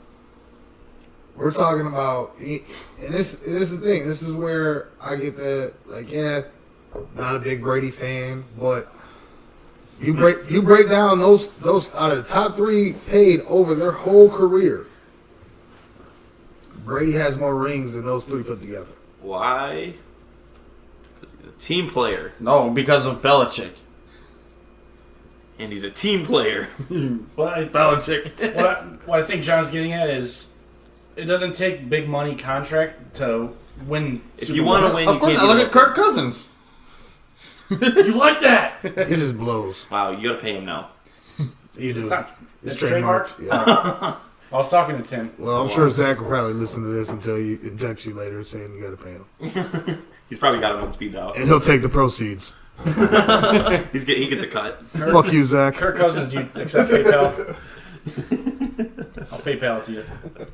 we're talking about, and this is the thing. This is where I get the like, yeah, not a big Brady fan, but you break down those out of the top 3 paid over their whole career. Brady has more rings than those 3 put together. Why? Because he's a team player, No, because of Belichick. and he's a team player. Belichick. What I think John's getting at is it doesn't take big money contract to win. If Super you want to Bowls. win, Of you course, can't I do look that. at Kirk Cousins. You like that? He just blows. Wow, you gotta pay him now. You do. It's not. It's It's trademarked. trademarked? Yeah. I was talking to Tim. Well, I'm sure Zach will probably listen to this and text you later saying you got to pay him, He's probably got him on speed dial. and he'll take the proceeds. He gets a cut. Fuck you, Zach. Kirk Cousins, do you accept PayPal? I'll PayPal it to you.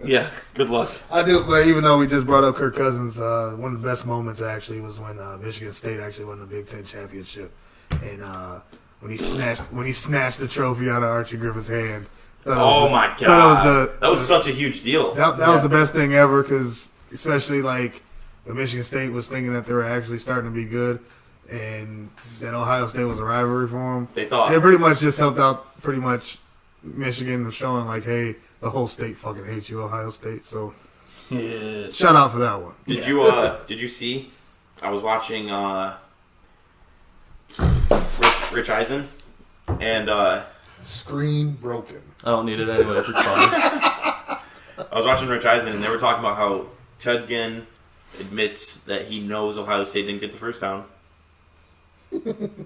Yeah, good luck. I do, but even though we just brought up Kirk Cousins, one of the best moments actually was when Michigan State actually won the Big Ten championship, and when he snatched the trophy out of Archie Griffin's hand. Oh my god, that was such a huge deal. That was the best thing ever, because especially like when Michigan State was thinking that they were actually starting to be good, and then Ohio State was a rivalry for them. They thought. They pretty much just helped out pretty much Michigan, showing like, hey, the whole state fucking hates you, Ohio State. So shout out for that one. Did you see? I was watching Rich Eisen, and Screen broken. I don't need it anyway. It's fine. I was watching Rich Eisen, and they were talking about how Ted Ginn admits that he knows Ohio State didn't get the first down,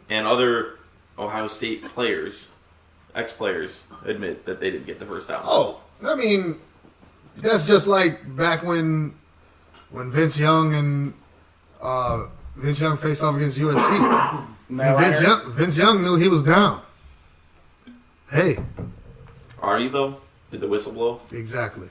and other Ohio State players, ex-players, admit that they didn't get the first down. Oh, I mean, that's just like back when Vince Young and Vince Young faced off against USC. And Vince Young knew he was down. Hey, Are you though? Did the whistle blow? exactly.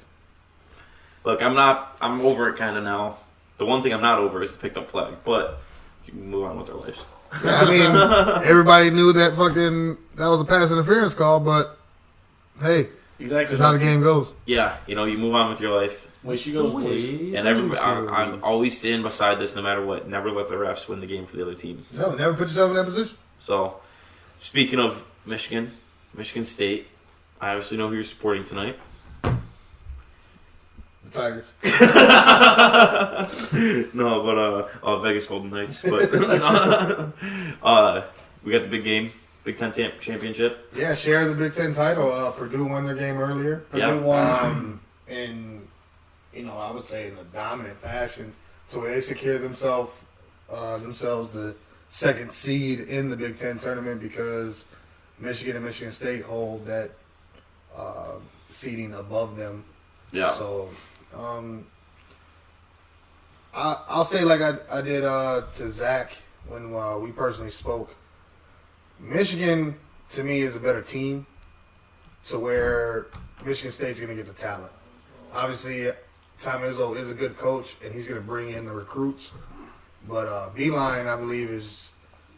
Look, I'm over it kind of now. The one thing I'm not over is the picked up flag, but you can move on with their lives. Yeah, I mean, everybody knew that that was a pass interference call, but hey, Exactly. that's how the game goes. Yeah, you move on with your life. Way she goes, boys. And everybody, I'm always stand beside this no matter what. Never let the refs win the game for the other team. No, never put yourself in that position. So, speaking of Michigan State, I obviously know who you're supporting tonight. The Tigers. No, but Vegas Golden Knights. But we got the big game, Big Ten championship. Yeah, share the Big Ten title. Purdue won their game earlier. Yeah. Purdue won. In, I would say in a dominant fashion. So they secure themselves the second seed in the Big Ten tournament, because Michigan and Michigan State hold that seeding above them. Yeah. So, I'll say like I did to Zach when we personally spoke. Michigan, to me, is a better team to where Michigan State's going to get the talent. Obviously, Tom Izzo is a good coach, and he's going to bring in the recruits. But Beeline, I believe, is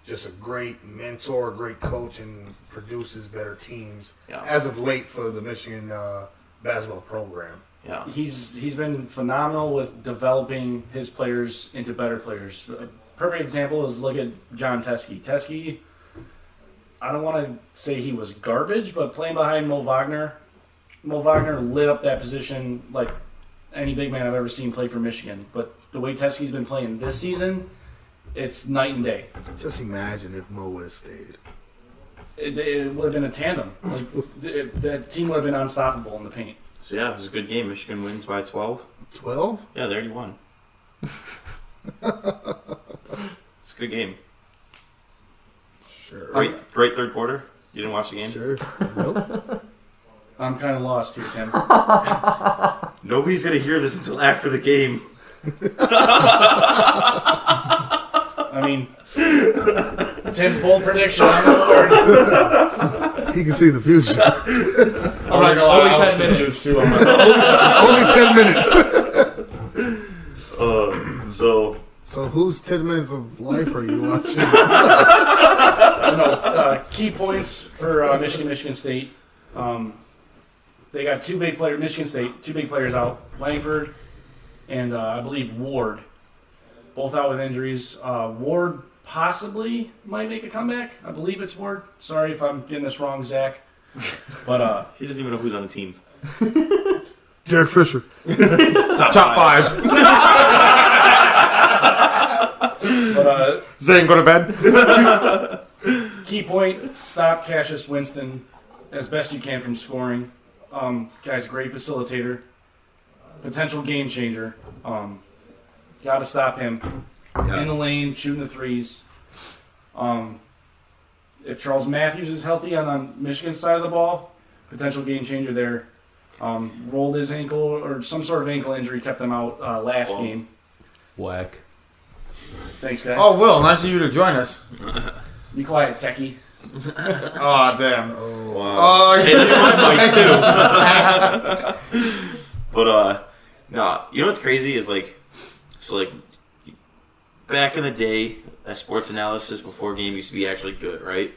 just a great mentor, great coach, and produces better teams as of late for the Michigan basketball program. Yeah. He's been phenomenal with developing his players into better players. A perfect example is look at John Teskey. Teskey, I don't want to say he was garbage, but playing behind Mo Wagner lit up that position like any big man I've ever seen play for Michigan. But the way Teskey's been playing this season, it's night and day. Just imagine if Mo would have stayed. It would have been a tandem. Like, that team would have been unstoppable in the paint. So yeah, it was a good game. Michigan wins by 12. 12? Yeah, they already won. It's a good game. Sure. Great third quarter. You didn't watch the game? Sure. Nope. I'm kind of lost here, Tim. Nobody's gonna hear this until after the game. I mean, Tim's bold prediction. I'm the Lord. He can see the future. I'm not gonna lie, I was confused too. I'm like, Only 10 minutes. So whose 10 minutes of life are you watching? Key points for Michigan State. They got two big players out, Langford and I believe Ward, both out with injuries. Ward possibly might make a comeback. I believe it's Ward. Sorry if I'm getting this wrong, Zach. But he doesn't even know who's on the team. Derek Fisher. Top 5. But Zane, go to bed. key point: stop Cassius Winston as best you can from scoring. Guy's a great facilitator, potential game changer. Got to stop him in the lane, shooting the threes. If Charles Matthews is healthy on Michigan's side of the ball, potential game changer there. Rolled his ankle or some sort of ankle injury, kept him out last game. Whack. Thanks, guys. Oh, Will, nice of you to join us. Be quiet, techie. Oh, damn. Wow. Hey, that's my mic too. But no, you know what's crazy is back in the day, that sports analysis before game used to be actually good, right?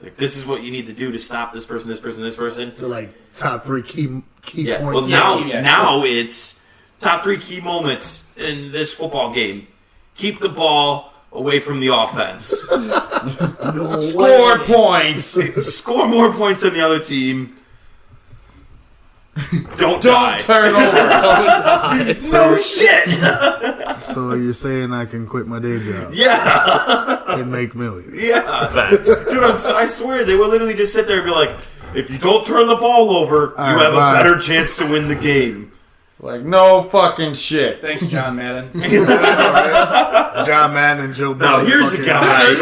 Like, this is what you need to do to stop this person, this person, this person. They're like top 3 key Yeah. points. Well, now it's top 3 key moments in this football game. Keep the ball away from the offense. Score points. Score more points than the other team. Don't die. Turn over. No shit. So you're saying I can quit my day job Yeah. and make millions? Yeah. Facts. Dude, I swear, they would literally just sit there and be like, if you don't turn the ball over, All you right, have bye. a better chance to win the game. Like, no fucking shit. Thanks, John Madden. John Madden and Joe Now, Biden here's fucking- a guy. You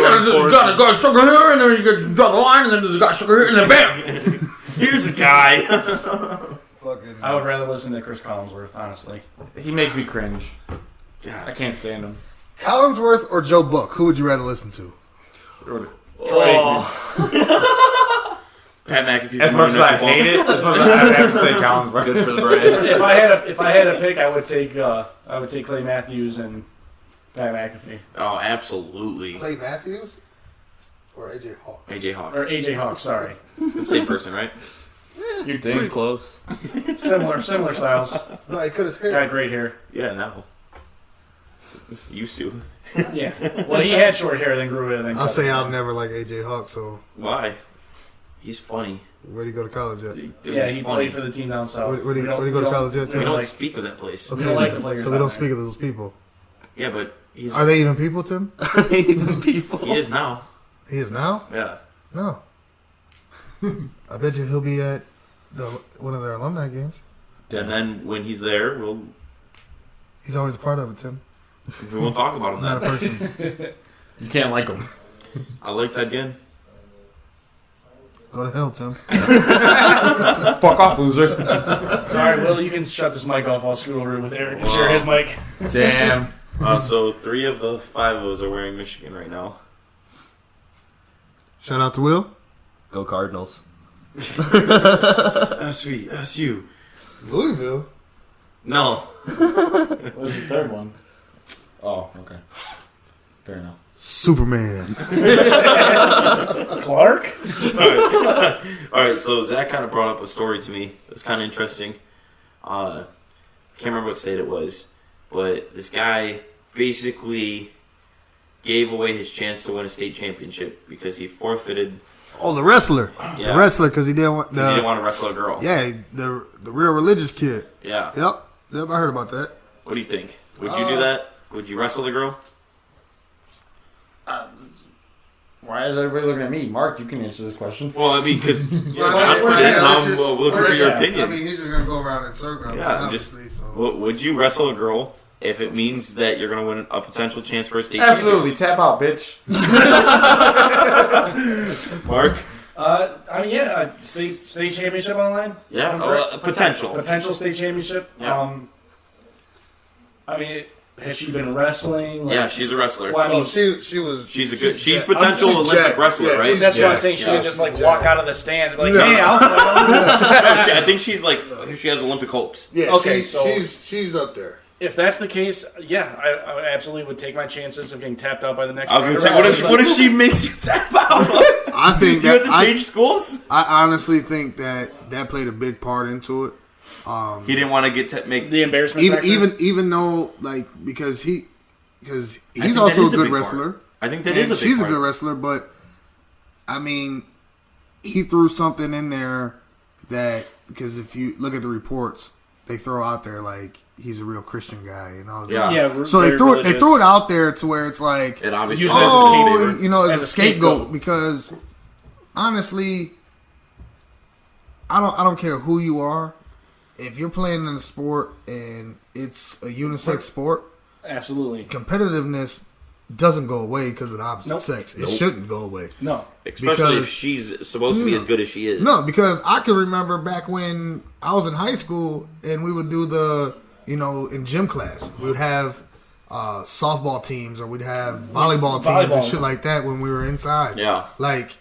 got a guy sucker here, and then you got draw the line, and then there's a guy sucker here, and then bam! Here's a guy. Fucking, I would rather listen to Chris Collinsworth, honestly. He makes me cringe. I God. can't stand him. Collinsworth or Joe Buck? Who would you rather listen to? Troy Oh. Aikman. Pat McAfee. As much as I hate it, as much as I have to say Collinsworth. Good for the brand. If I had a pick, I would take Clay Matthews and Pat McAfee Oh, absolutely. Clay Matthews or AJ Hawk? AJ Hawk. or AJ Hawk. Sorry, The same person, right? You'd Pretty think. close. similar styles. No, he cut his hair. Got great hair. Yeah, no. Used to. Yeah. Well, he had short hair, then grew it, and then. I'll cut say it. I'll never like AJ Hawk. So Why? He's funny. where'd he go to college at? Dude, Yeah, he's he funny. played for the team down south. Where'd he We don't- go we to don't- college at? we We don't like- speak of that place. We don't like the players So we down don't there. speak of those people. Yeah, but he's Are they even people, Tim? Even people. he is now. He is now? Yeah. No. I bet you he'll be at one of their alumni games. And then when he's there, He's always a part of it, Tim. we won't talk about He's him not a then. person. You can't like him. I like Ted Ginn. Go to hell, Tim. Fuck off, loser. All right, Will, you can shut this mic off. I'll scoot over with Aeryk and share his mic. Damn. So 3 of the 5 of us are wearing Michigan right now. Shout out to Will. Go Cardinals. SV, SU. Louisville. No. What was your third one? Oh, okay. Fair enough. Superman. Clark? All right, so Zach kind of brought up a story to me. It was kind of interesting. Can't remember what state it was, but this guy basically gave away his chance to win a state championship because he forfeited. Oh, the wrestler. Yeah. The wrestler, because he didn't want He didn't want to wrestle a girl. Yeah, the real religious kid. Yeah. Yep, I heard about that. What do you think? Would you do that? Would you wrestle the girl? Why is everybody looking at me? Mark, you can answer this question. Well, I mean, because Well, I'm looking for your opinion. I mean, he's just gonna go around in circles. Yeah, obviously. So. Would you wrestle a girl if it means that you're going to win a potential chance for a state Absolutely. Tap out, bitch. championship? Mark? I mean, yeah, state championship online. Yeah, potential. Potential state championship. Yeah. I mean, has she been wrestling? Like, Yeah, she's a wrestler. Well, I mean, She was. She's potential she's Olympic jacked. wrestler, Yeah, right? that's what I'm jacked. saying. She Yeah. would just like She's walk jacked. out of the stands and be like, No. "Hey, I'll fight." I think she's like she has Olympic hopes. Yeah, Okay, so- she's up there. If that's the case, yeah, I absolutely would take my chances of getting tapped out by the next. I was going to round. say, what if she makes you tap out? I think you have that to change schools. I honestly think that played a big part into it. He didn't want to make. the embarrassment factor? Even though like because he's think also that is a a good big wrestler. I think that And is a big she's part. a good wrestler, but I mean, he threw something in there that because if you look at the reports, they throw out there like he's a real Christian guy and all this. Yeah. Yeah, So they very threw religious. it out there to where it's like It obviously Use it as a oh, scapegoat. you know, as As a a scapegoat scapegoat. because honestly, I don't care who you are. If you're playing in a sport and it's a unisex sport, Absolutely. competitiveness doesn't go away because of the opposite Nope. sex. It shouldn't go away. No. Especially because- if she's supposed to be as good as she is. No, because I can remember back when I was in high school and we would do in gym class, we would have softball teams or we'd have volleyball teams and Volleyball. shit like that when we were inside. Yeah. Like,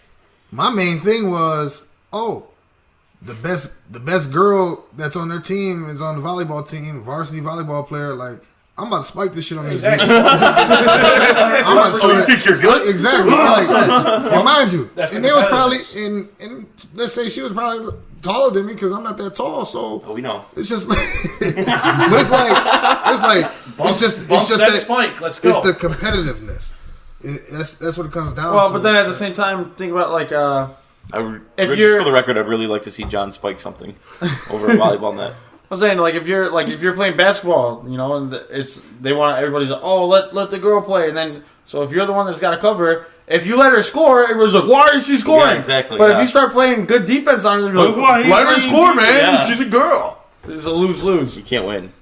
my main thing was, the best girl that's on their team is on the volleyball team, varsity volleyball player. Like, I'm about to spike this shit on these Exactly. niggas. I'm about to Oh, you think you're good? Exactly. Like, and mind you, That's the and they was probably competitiveness. and let's say she was probably taller than me because I'm not that tall. So Oh, we know. it's just like, but it's just Bump that that spike. Let's go. it's the competitiveness. That's what it comes down to. Well, but then at the same time, think about like If Just you're- for the record, I'd really like to see John spike something over a volleyball net. I'm saying, like if you're playing basketball, and they want everybody's like, oh let the girl play, and then so if you're the one that's got to cover, if you let her score, everybody's like, why is she scoring? Yeah, exactly, But yeah. if you start playing good defense on her, you're like, Why? let her score, man. Yeah. She's a girl. It's a lose-lose. You can't win.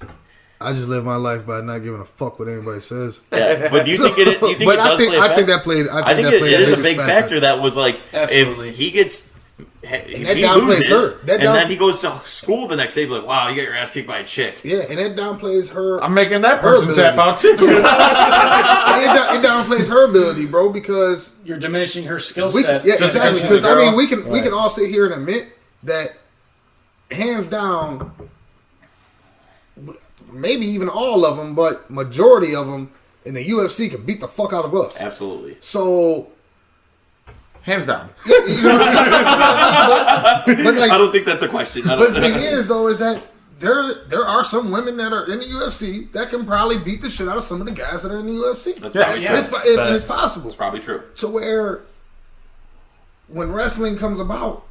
I just live my life by not giving a fuck what anybody says. Yeah, but do you think it? Do you think But it does play a I think factor? that played. I think that played it is a biggest big factor that was like Absolutely. if he gets. If that he downplays loses, her. That and then down- he goes to school the next day, be like, "Wow, you got your ass kicked by a chick." Yeah, and it downplays her. I'm making that Her person tap ability. out too. It downplays her ability, bro, because You're diminishing her skill we set. yeah just exactly she's a because I mean girl. we can all sit here and admit that hands down, maybe even all of them, but majority of them in the UFC can beat the fuck out of us. Absolutely. So. Hands down. You know what I mean? but like, I don't think that's a question. I but don't the thing is, though, is that there are some women that are in the UFC that can probably beat the shit out of some of the guys that are in the UFC. That's Yeah, probably yeah. true. And it's possible. It's probably true. To where when wrestling comes about,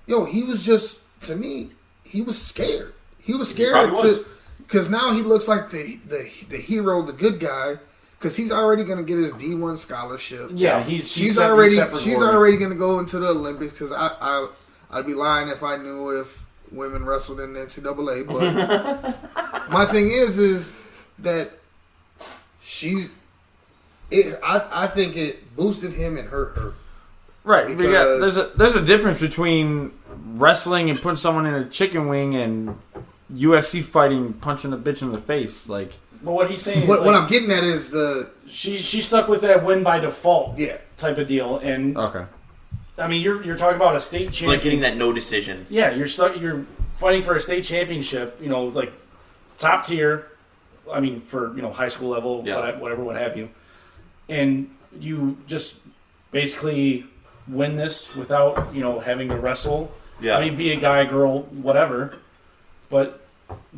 he was just, to me, he was scared. He was scared probably was. because now he looks like the hero, the good guy, because he's already going to get his D1 scholarship. Yeah, he's She's set- already he's set for glory. already going to go into the Olympics because I'd be lying if I knew if women wrestled in the NCAA. But my thing is that I think it boosted him and hurt her. Right. Because- There's a difference between wrestling and putting someone in a chicken wing and UFC fighting, punching a bitch in the face. Like, But what he's saying is What like, I'm getting at is she stuck with that win by default yeah. type of deal, and okay. I mean you're talking about a state It's champion. like getting that no decision. Yeah, you're fighting for a state championship. You know, like top tier. I mean, for high school level, Yeah. whatever, what have you, and you just basically win this without having to wrestle. Yeah. I mean, be a guy, girl, whatever, but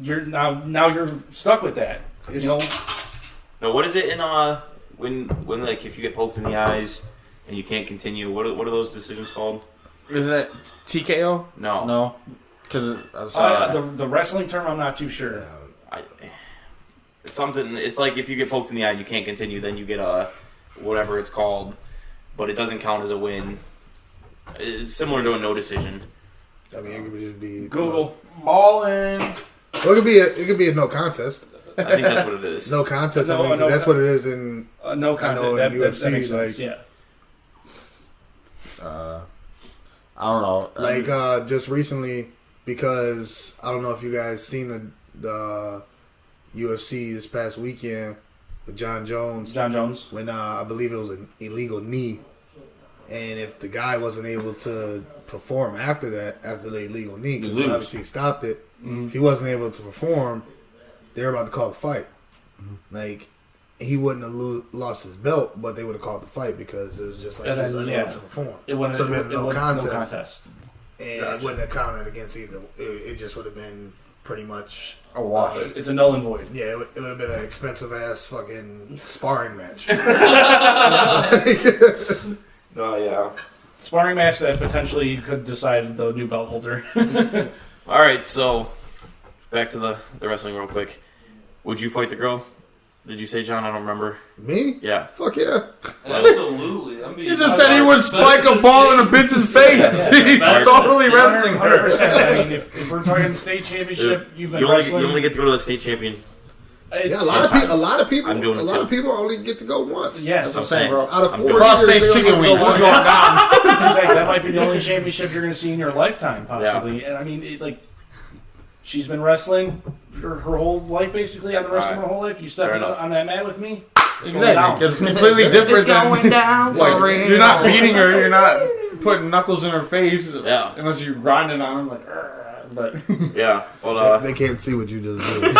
you're now you're stuck with that. No, what is it in when like if you get poked in the eyes and you can't continue? What are those decisions called? Is that TKO? No. No. Because the wrestling term, I'm not too sure. It's something. It's like if you get poked in the eye and you can't continue, then you get whatever it's called, but it doesn't count as a win. It's similar to a no decision. I mean, it could just be Google. balling. Well, it could be a no contest. I think that's what it is. No contest. No, I mean, 'cause no that's what it is in. No I contact. know in That UFC, makes sense. like- Yeah. I don't know. Like just recently, because I don't know if you guys seen the UFC this past weekend with John Jones. John Jones. When I believe it was an illegal knee, and if the guy wasn't able to perform after the illegal knee, because lose. obviously he stopped it, Mm-hmm. if he wasn't able to perform, they were about to call the fight. Mm-hmm. Like he wouldn't have lost his belt, but they would have called the fight because it was just like he was unable to perform. It wouldn't So have it'd been no no contest. contest. And it wouldn't have counted against either. It just would have been pretty much a wash. It's a null and void. yeah. It would have been an expensive ass fucking sparring match. Oh yeah. Sparring match that potentially you could decide the new belt holder. All right, so back to the wrestling real quick. Would you fight the girl? Did you say, John? I don't remember. Me? Yeah. Fuck yeah. Absolutely. I mean, He just said he would spike a ball in a bitch's face. He's totally wrestling her. 100%. I mean, if we're talking state championship, you've been You only, wrestling. you only get to go to the state champion. It's- Yeah, a lot of people. I'm doing it a lot too. of people only get to go once. Yeah, That's that's what I'm saying, bro. Out of I'm 4 good. years, Cross-face they only chicken get to wings. go What's once. going down? He's like, that might be the only championship you're going to see in your lifetime, possibly. And I mean, she's been wrestling for her whole life, basically. I've been wrestling Alright. her whole life. You step Fair on enough. that mat with me, it's going Exactly, down. because it's completely different than down like, for real. you're not beating her, you're not putting knuckles in her face, Yeah. unless you're grinding on them like. But Yeah. Well, They can't see what you just did.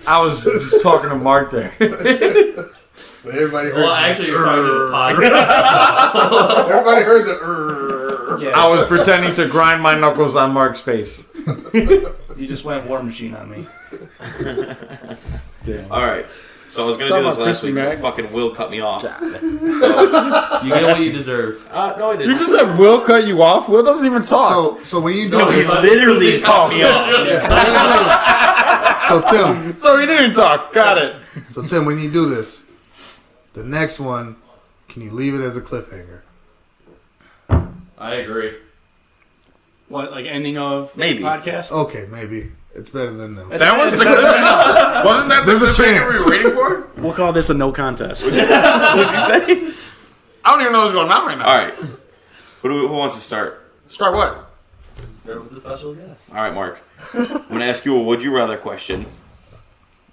I was just talking to Mark there. But everybody heard. Well, actually, you're talking to the podcast. Everybody heard the. Yeah. I was pretending to grind my knuckles on Mark's face. You just went War Machine on me. Damn. all right. So I was gonna Talking do this about last Christy week, but Mac. fucking Will cut me off. So You get what you deserve. no, I didn't. You just said Will cut you off? Will doesn't even talk. So when you do no, he this, literally cut me off. yeah, so when you do this, so Tim, So he didn't talk. Got it. so Tim, when you do this, the next one, can you leave it as a cliffhanger? I agree. What, like ending of Maybe. podcast? Okay, maybe it's better than no. That was the cliffhanger. Wasn't that the There's a cliffhanger chance. we were waiting for? We'll call this a no contest. What'd you say? I don't even know what's going on right now. All right. Who wants to start? Start what? Start with the special guest. All right, Mark. I'm gonna ask you a would you rather question,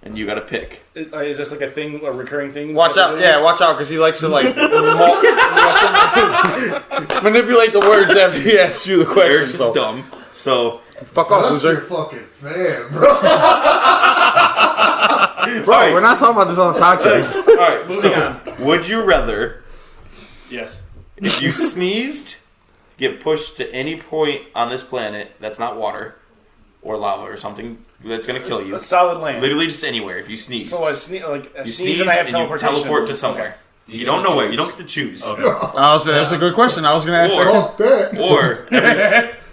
and you got to pick. Is this like a thing, a recurring thing? Watch out. Yeah, watch out, because he likes to, like, manipulate the words after he asks you the question. Eric's So. dumb. So, Fuck off, That's your loser. fucking fan, bro. Bro, we're not talking about this on the podcast. All right, moving on. would you rather, Yes. if you sneezed, get pushed to any point on this planet that's not water or lava or something that's gonna kill you? A solid land. Literally just anywhere. If you sneeze, So a you sneeze sneeze and I have and you teleportation. teleport to somewhere. You don't know where. You don't get to choose. That's a good question. I was going to ask Or- that. Fuck that. Or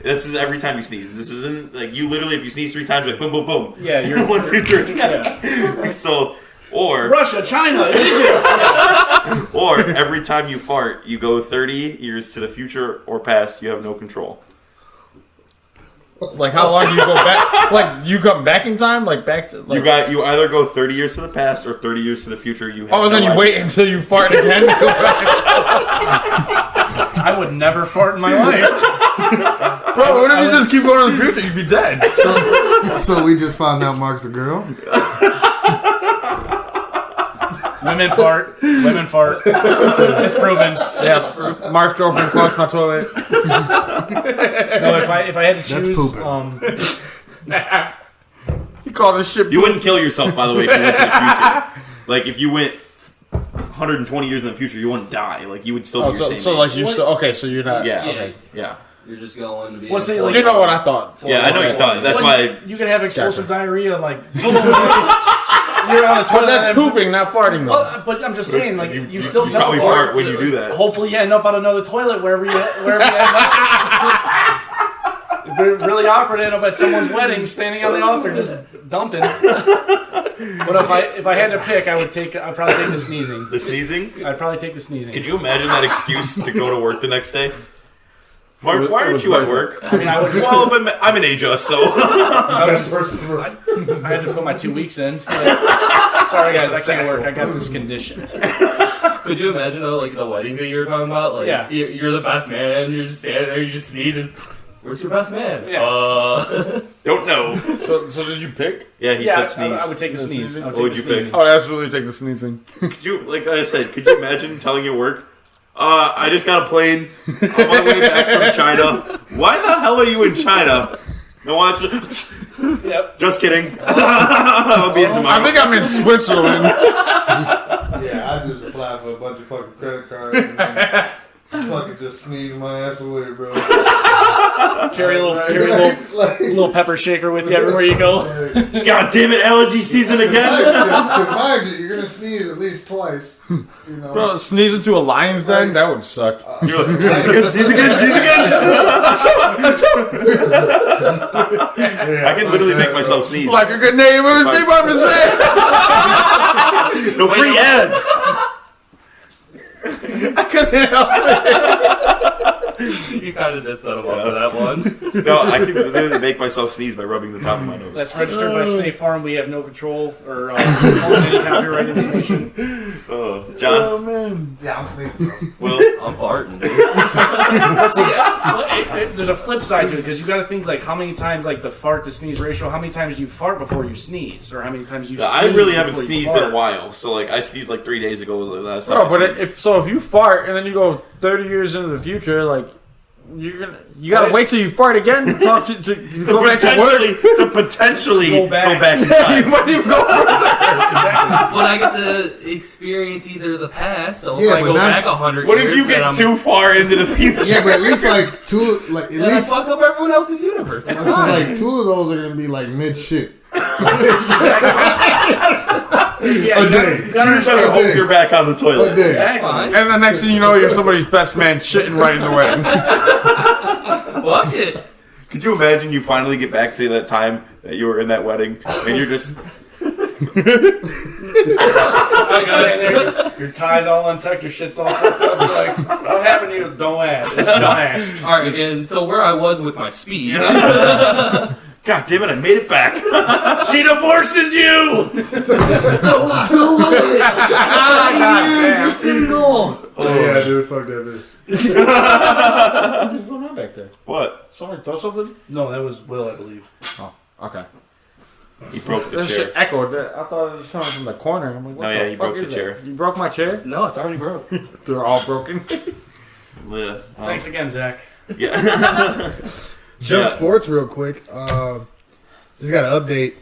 this is every time you sneeze. This isn't like you literally. If you sneeze 3 times, like boom, boom, boom. Yeah, you're One creature. Yeah. So, or Russia, China, Egypt. or every time you fart, you go 30 years to the future or past. You have no control. Like, how long do you go back? Like, you come back in time? Like, back to... Like, You either go 30 years to the past or 30 years to the future. You have oh, and then no you idea. wait until you fart again to go back? I would never fart in my life. Bro, what if you just keep going in the future? You'd be dead. So we just found out Mark's a girl. Women fart. Women fart. It's proven. Yeah, Mark's girlfriend clogs my toilet. No, if I had to That's choose, pooping. He called his shit. You wouldn't kill yourself, by the way, if you went to the future. Like, if you went 120 years in the future, you wouldn't die. Like, you would still be your same so age. like you still okay? So you're not. Yeah. Okay. Yeah. You're just going to be. Well, see, like- You know what I thought. Yeah, I know you thought. That's why. you can have explosive Gotcha. diarrhea, like you're on the But toilet. that's and- pooping, not farting. Though. Well, but I'm just saying, like you still You tell probably fart. fart when you do that. Hopefully, you end up on another toilet wherever you end up. They're really awkward. End up at someone's wedding, standing on the altar, just dumping. But if I had to pick, I'd probably take the sneezing. The sneezing? I'd probably take the sneezing. Could you imagine that excuse to go to work the next day? Mark, why aren't you at work? I mean, I would just. Well, but I'm in Asia, so. Best person for I had to put my 2 weeks in. Like, sorry guys, I can't work. I got this condition. Could you imagine though, like the wedding that you were talking about? Like, Yeah. you're the best man, and you're just standing there, you're just sneezing. Where's your best man? Yeah. Don't know. So did you pick? Yeah, he Yeah, said sneeze. I would take the sneeze. I What take would the you sneezing. pick? I would absolutely take the sneezing. Could you, like I said, could you imagine telling your work, I just got a plane on my way back from China. Why the hell are you in China? No, watch. Yep. Just kidding. I'll be in I tomorrow. think I'm in Switzerland. Yeah, I just applied for a bunch of fucking credit cards and fucking just sneeze my ass away, bro. Carry a little pepper shaker with you everywhere you go. God damn it, allergy season again. Because mind you, you're gonna sneeze at least twice. You know. Bro, sneeze into a lion's den? That would suck. You're like, sneeze again, sneeze again, sneeze again. I can literally make myself sneeze. Like a good neighbor, Steve Robinson. No free ads. I couldn't help You kind of did set him up for that one. No, I can literally make myself sneeze by rubbing the top of my nose. That's registered by State Farm. We have no control or own any copyright information. John? man. Yeah, I'm sneezing, bro. Will? I'm farting, dude. There's a flip side to it because you got to think like how many times like the fart to sneeze ratio. How many times you fart before you sneeze, or how many times you. I sneeze really haven't before you sneezed in fart. a while. So like I sneezed like 3 days ago was the last time. Bro, I but sneezed. if you fart and then you go 30 years into the future, like you gotta wait till you fart again to talk to go back to work. To potentially Go back. in You time. might even go. But I get to experience either the past, so Yeah, if I but go not- back 100 What years, if you then get I'm, too far into the future? Yeah, but at least like two, like at then I least fuck up everyone else's universe. It's fine. like two of those are gonna be like mid shit. Yeah, A you day. gotta You just better understand. hope you're back on the A toilet. day. That's fine. And the next thing you know, you're somebody's best man shitting right in the wedding. Fuck it. Could you imagine you finally get back to that time that you were in that wedding and you're just Your tie's all untucked, your shit's all fucked up. You're like, what happened to you? Don't ask. Don't ask. All right, and so where I was with my speech. God damn it, I made it back. She divorces you! Years you're single. Yeah, dude, fuck that bitch. What's going on back there? What? Somebody throw something? No, that was Will, I believe. Oh, okay. He broke the That chair. shit echoed. I thought it was coming from the corner. I'm like, what Oh, the yeah, you fuck broke is the chair. that? You broke my chair? No, it's already broke. They're all broken. Yeah. Thanks again, Zach. Yeah. Just sports real quick. Just got an update.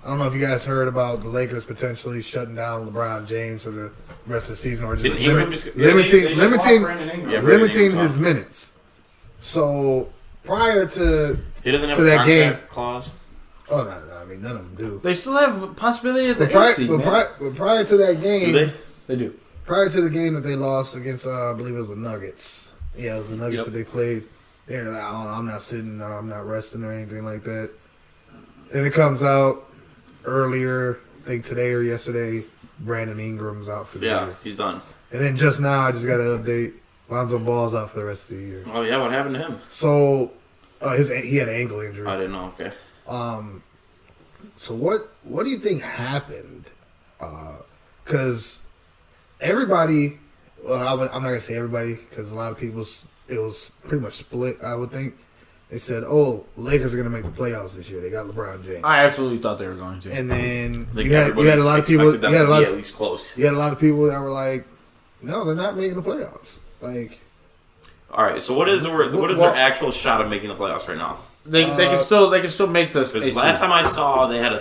I don't know if you guys heard about the Lakers potentially shutting down LeBron James for the rest of the season, or just Is Ingram just- limiting Yeah, Brandon limiting Ingram's his off. minutes. So prior to He doesn't have To a that contract game. clause. oh no, I mean none of them do. They still have a possibility of the But prior, eighth seed, but, man. but prior to that game, Do they? They do. prior to the game that they lost against, I believe it was the Nuggets. Yeah, it was the Nuggets Yep. that they played. They're like, I'm not sitting, I'm not resting or anything like that. Then it comes out earlier, I think today or yesterday, Brandon Ingram's out for the Yeah, year. he's done. And then just now, I just got an update. Lonzo Ball's out for the rest of the year. Oh yeah, what happened to him? So, he had an ankle injury. I didn't know. Okay. So what do you think happened? Because everybody Well, I'm not gonna say everybody because a lot of people. It was pretty much split. I would think. They said, "Oh, Lakers are gonna make the playoffs this year. They got LeBron James." I absolutely thought they were going to. And then Like you had a lot of people. expected them to be at least close. You had a lot of people that were like, "No, they're not making the playoffs." Like, All right, so what is their actual shot of making the playoffs right now? They can still make this. Because last time I saw, they had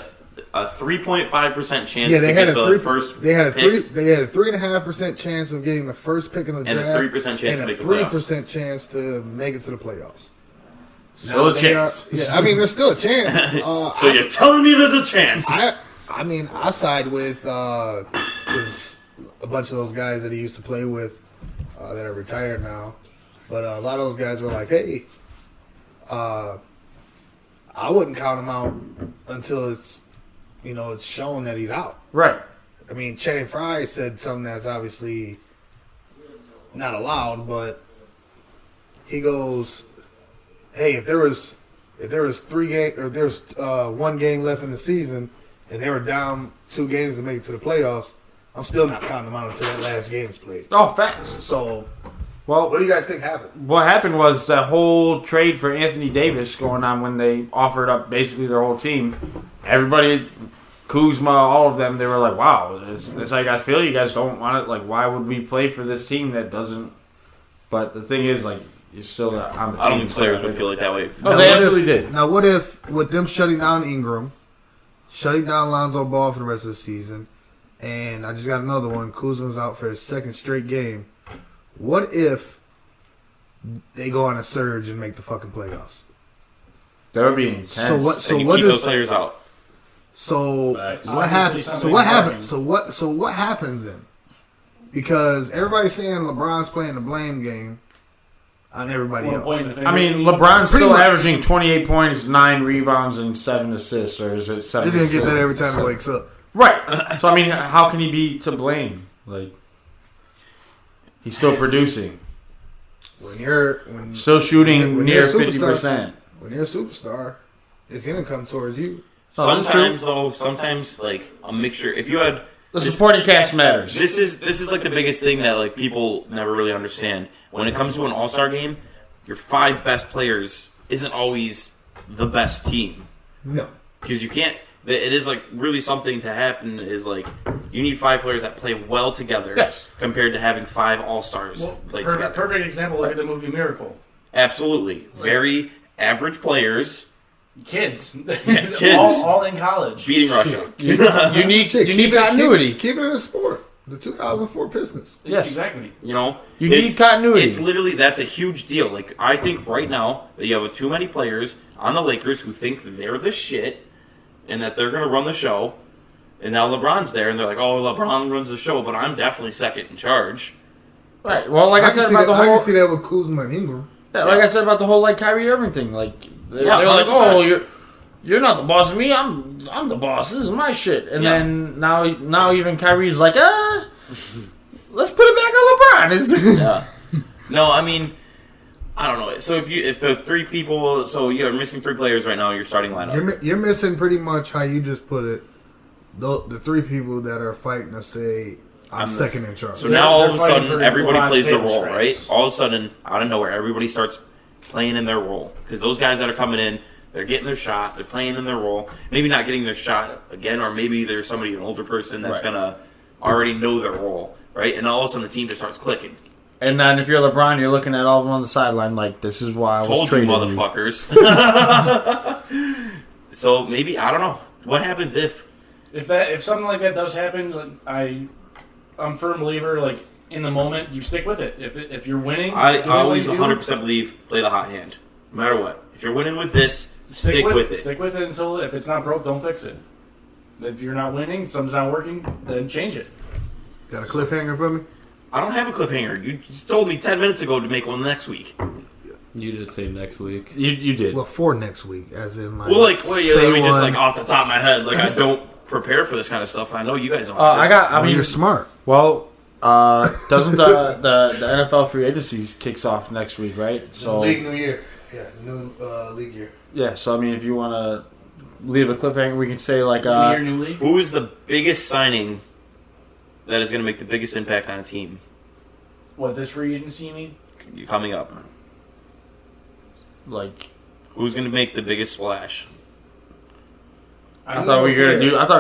a 3.5% chance yeah, to they had get the first. They had a pick, 3.5% chance of getting the first pick in the and draft, a 3% chance to and a make the playoffs. 3% chance to make it to the playoffs. Still a They chance. I mean, there's still a chance. So you're telling me there's a chance? I mean, I side with because a bunch of those guys that he used to play with that are retired now. But a lot of those guys were like, "Hey, I wouldn't count him out until it's shown that he's out." Right. I mean, Channing Frye said something that's obviously not allowed, but he goes, "Hey, if there was 1 game left in the season and they were down 2 games to make it to the playoffs, I'm still not counting them out until that last game's played." Oh, facts. So, Well, what do you guys think happened? what happened was the whole trade for Anthony Davis going on when they offered up basically their whole team. Everybody, Kuzma, all of them, they were like, "Wow, that's how you guys feel? You guys don't want it? Like, why would we play for this team that doesn't?" But the thing is, like, you're still on the team. I don't think players would feel like that way. Oh, they absolutely did. Now, what if, with them shutting down Ingram, shutting down Lonzo Ball for the rest of the season, and I just got another one, Kuzma's out for his 2nd straight game, what if they go on a surge and make the fucking playoffs? That would be intense. So what? So And you what keep does? those players out. So Facts. what happens? So Obviously what something's happens? So what happens then? Because everybody's saying LeBron's playing the blame game on everybody else. I mean, LeBron's Pretty still much. averaging 28 points, 9 rebounds, and 7 assists, or is it 7? He's gonna get that every time he wakes up. Right. So I mean, how can he be to blame? Like, he's still producing, When still shooting when near you're a superstar, 50%. When you're a superstar, it's gonna come towards you. Sometimes like a mixture. If you had The supporting cast matters. this is like the biggest thing that like people never really understand. When it comes to an All-Star game, your 5 best players isn't always the best team. No. Because you can't. It is like really something to happen. Is like you need 5 players that play well together. Yes. Compared to having 5 all-stars play together. Perfect example. Look at the movie Miracle. Absolutely, very average players Kids, kids. all in college. beating Russia. You need continuity. Keep it in a sport. The 2004 Pistons. Yes. Exactly. You know, You need continuity. It's literally that's a huge deal. Like I think right now that you have too many players on the Lakers who think they're the shit and that they're gonna run the show. And now LeBron's there, and they're like, "Oh, LeBron runs the show, but I'm definitely second in charge." Right. Well, like I said can about the I can whole, see that with Kuzma and Ingram. like I said about the whole like Kyrie Irving thing. Like they're Yeah, like, 100%. "Oh, you're not the boss of me. I'm the boss. This is my shit." And Yeah. then now even Kyrie's like, let's put it back on LeBron. It's- Yeah. No, I mean, I don't know. So if the 3 people, so you're missing 3 players right now in your starting lineup. You're missing pretty much how you just put it. The 3 people that are fighting to say I'm second in charge. So now all of a they're fighting sudden for everybody LeBron's plays their table role, stripes. right? All of a sudden, out of nowhere, everybody starts playing in their role because those guys that are coming in, they're getting their shot, they're playing in their role. Maybe not getting their shot again, or maybe there's somebody, an older person that's Right. gonna already know their role, right? And all of a sudden the team just starts clicking. And then if you're LeBron, you're looking at all of them on the sideline like, this is why I was Told you, trading motherfuckers. So maybe I don't know what happens if. If something like that does happen, like, I'm a firm believer. Like in the moment, you stick with it. If you're winning, I doing what always you do, 100% believe play the hot hand, no matter what. If you're winning with this, stick with it. Stick with it until if it's not broke, don't fix it. If you're not winning, something's not working, then change it. Got a cliffhanger for me? I don't have a cliffhanger. You just told me 10 minutes ago to make one next week. You did say next week. You did. Well, for next week, as in like. Well, like, well, yeah, say let me just one. like off the top of my head, like I don't prepare for this kind of stuff. I know you guys don't. Well, you're smart. Well, doesn't the NFL free agencies kicks off next week, right? So League New Year. Yeah, new league year. yeah. So I mean, if you want to leave a cliffhanger, we can say like Your new league. Who is the biggest signing that is going to make the biggest impact on a team? What, this free agency, you mean? coming up? Like, Who's going to make the biggest splash? I thought we were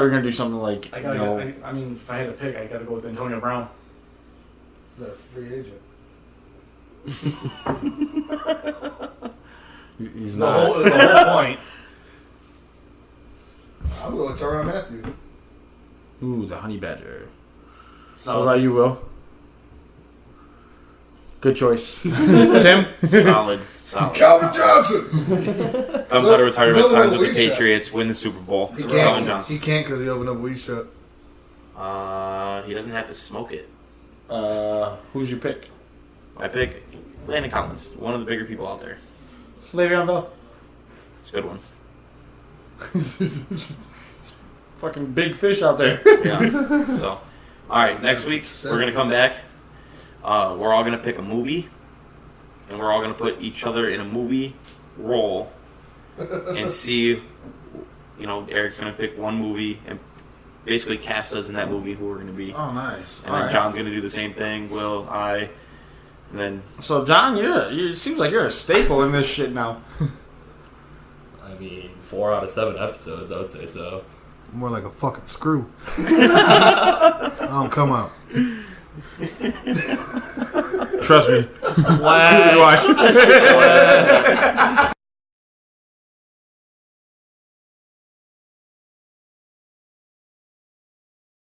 gonna do something like, I you gotta know, I mean, if I had to pick, I gotta go with Antonio Brown. The free agent. he's The not. whole point. I'm going with Tyrann Matthew. Ooh, the honey badger. So, What about you, Will? Good choice. Tim? Solid. Calvin Johnson. Comes out of retirement, He's signs opening with a the weed shop. Patriots, win the Super Bowl. He Calvin can't. Johnson. He can't because he opened up a weed shop. He doesn't have to smoke it. Who's your pick? I pick Landon Collins, one of the bigger people out there. Le'Veon Bell. It's a good one. Fucking big fish out there. Yeah. So, all right. Next week we're gonna come back. We're all gonna pick a movie, and we're all gonna put each other in a movie role, and see. You know, Eric's gonna pick one movie and basically cast us in that movie who we're gonna be, Oh, nice. and then John's gonna do the same thing. Will, I, and then So, John, it seems like you're a staple in this shit now. I mean, 4 out of 7 episodes, I would say so. More like a fucking screw. I don't come out. Trust me. Flag. Watch.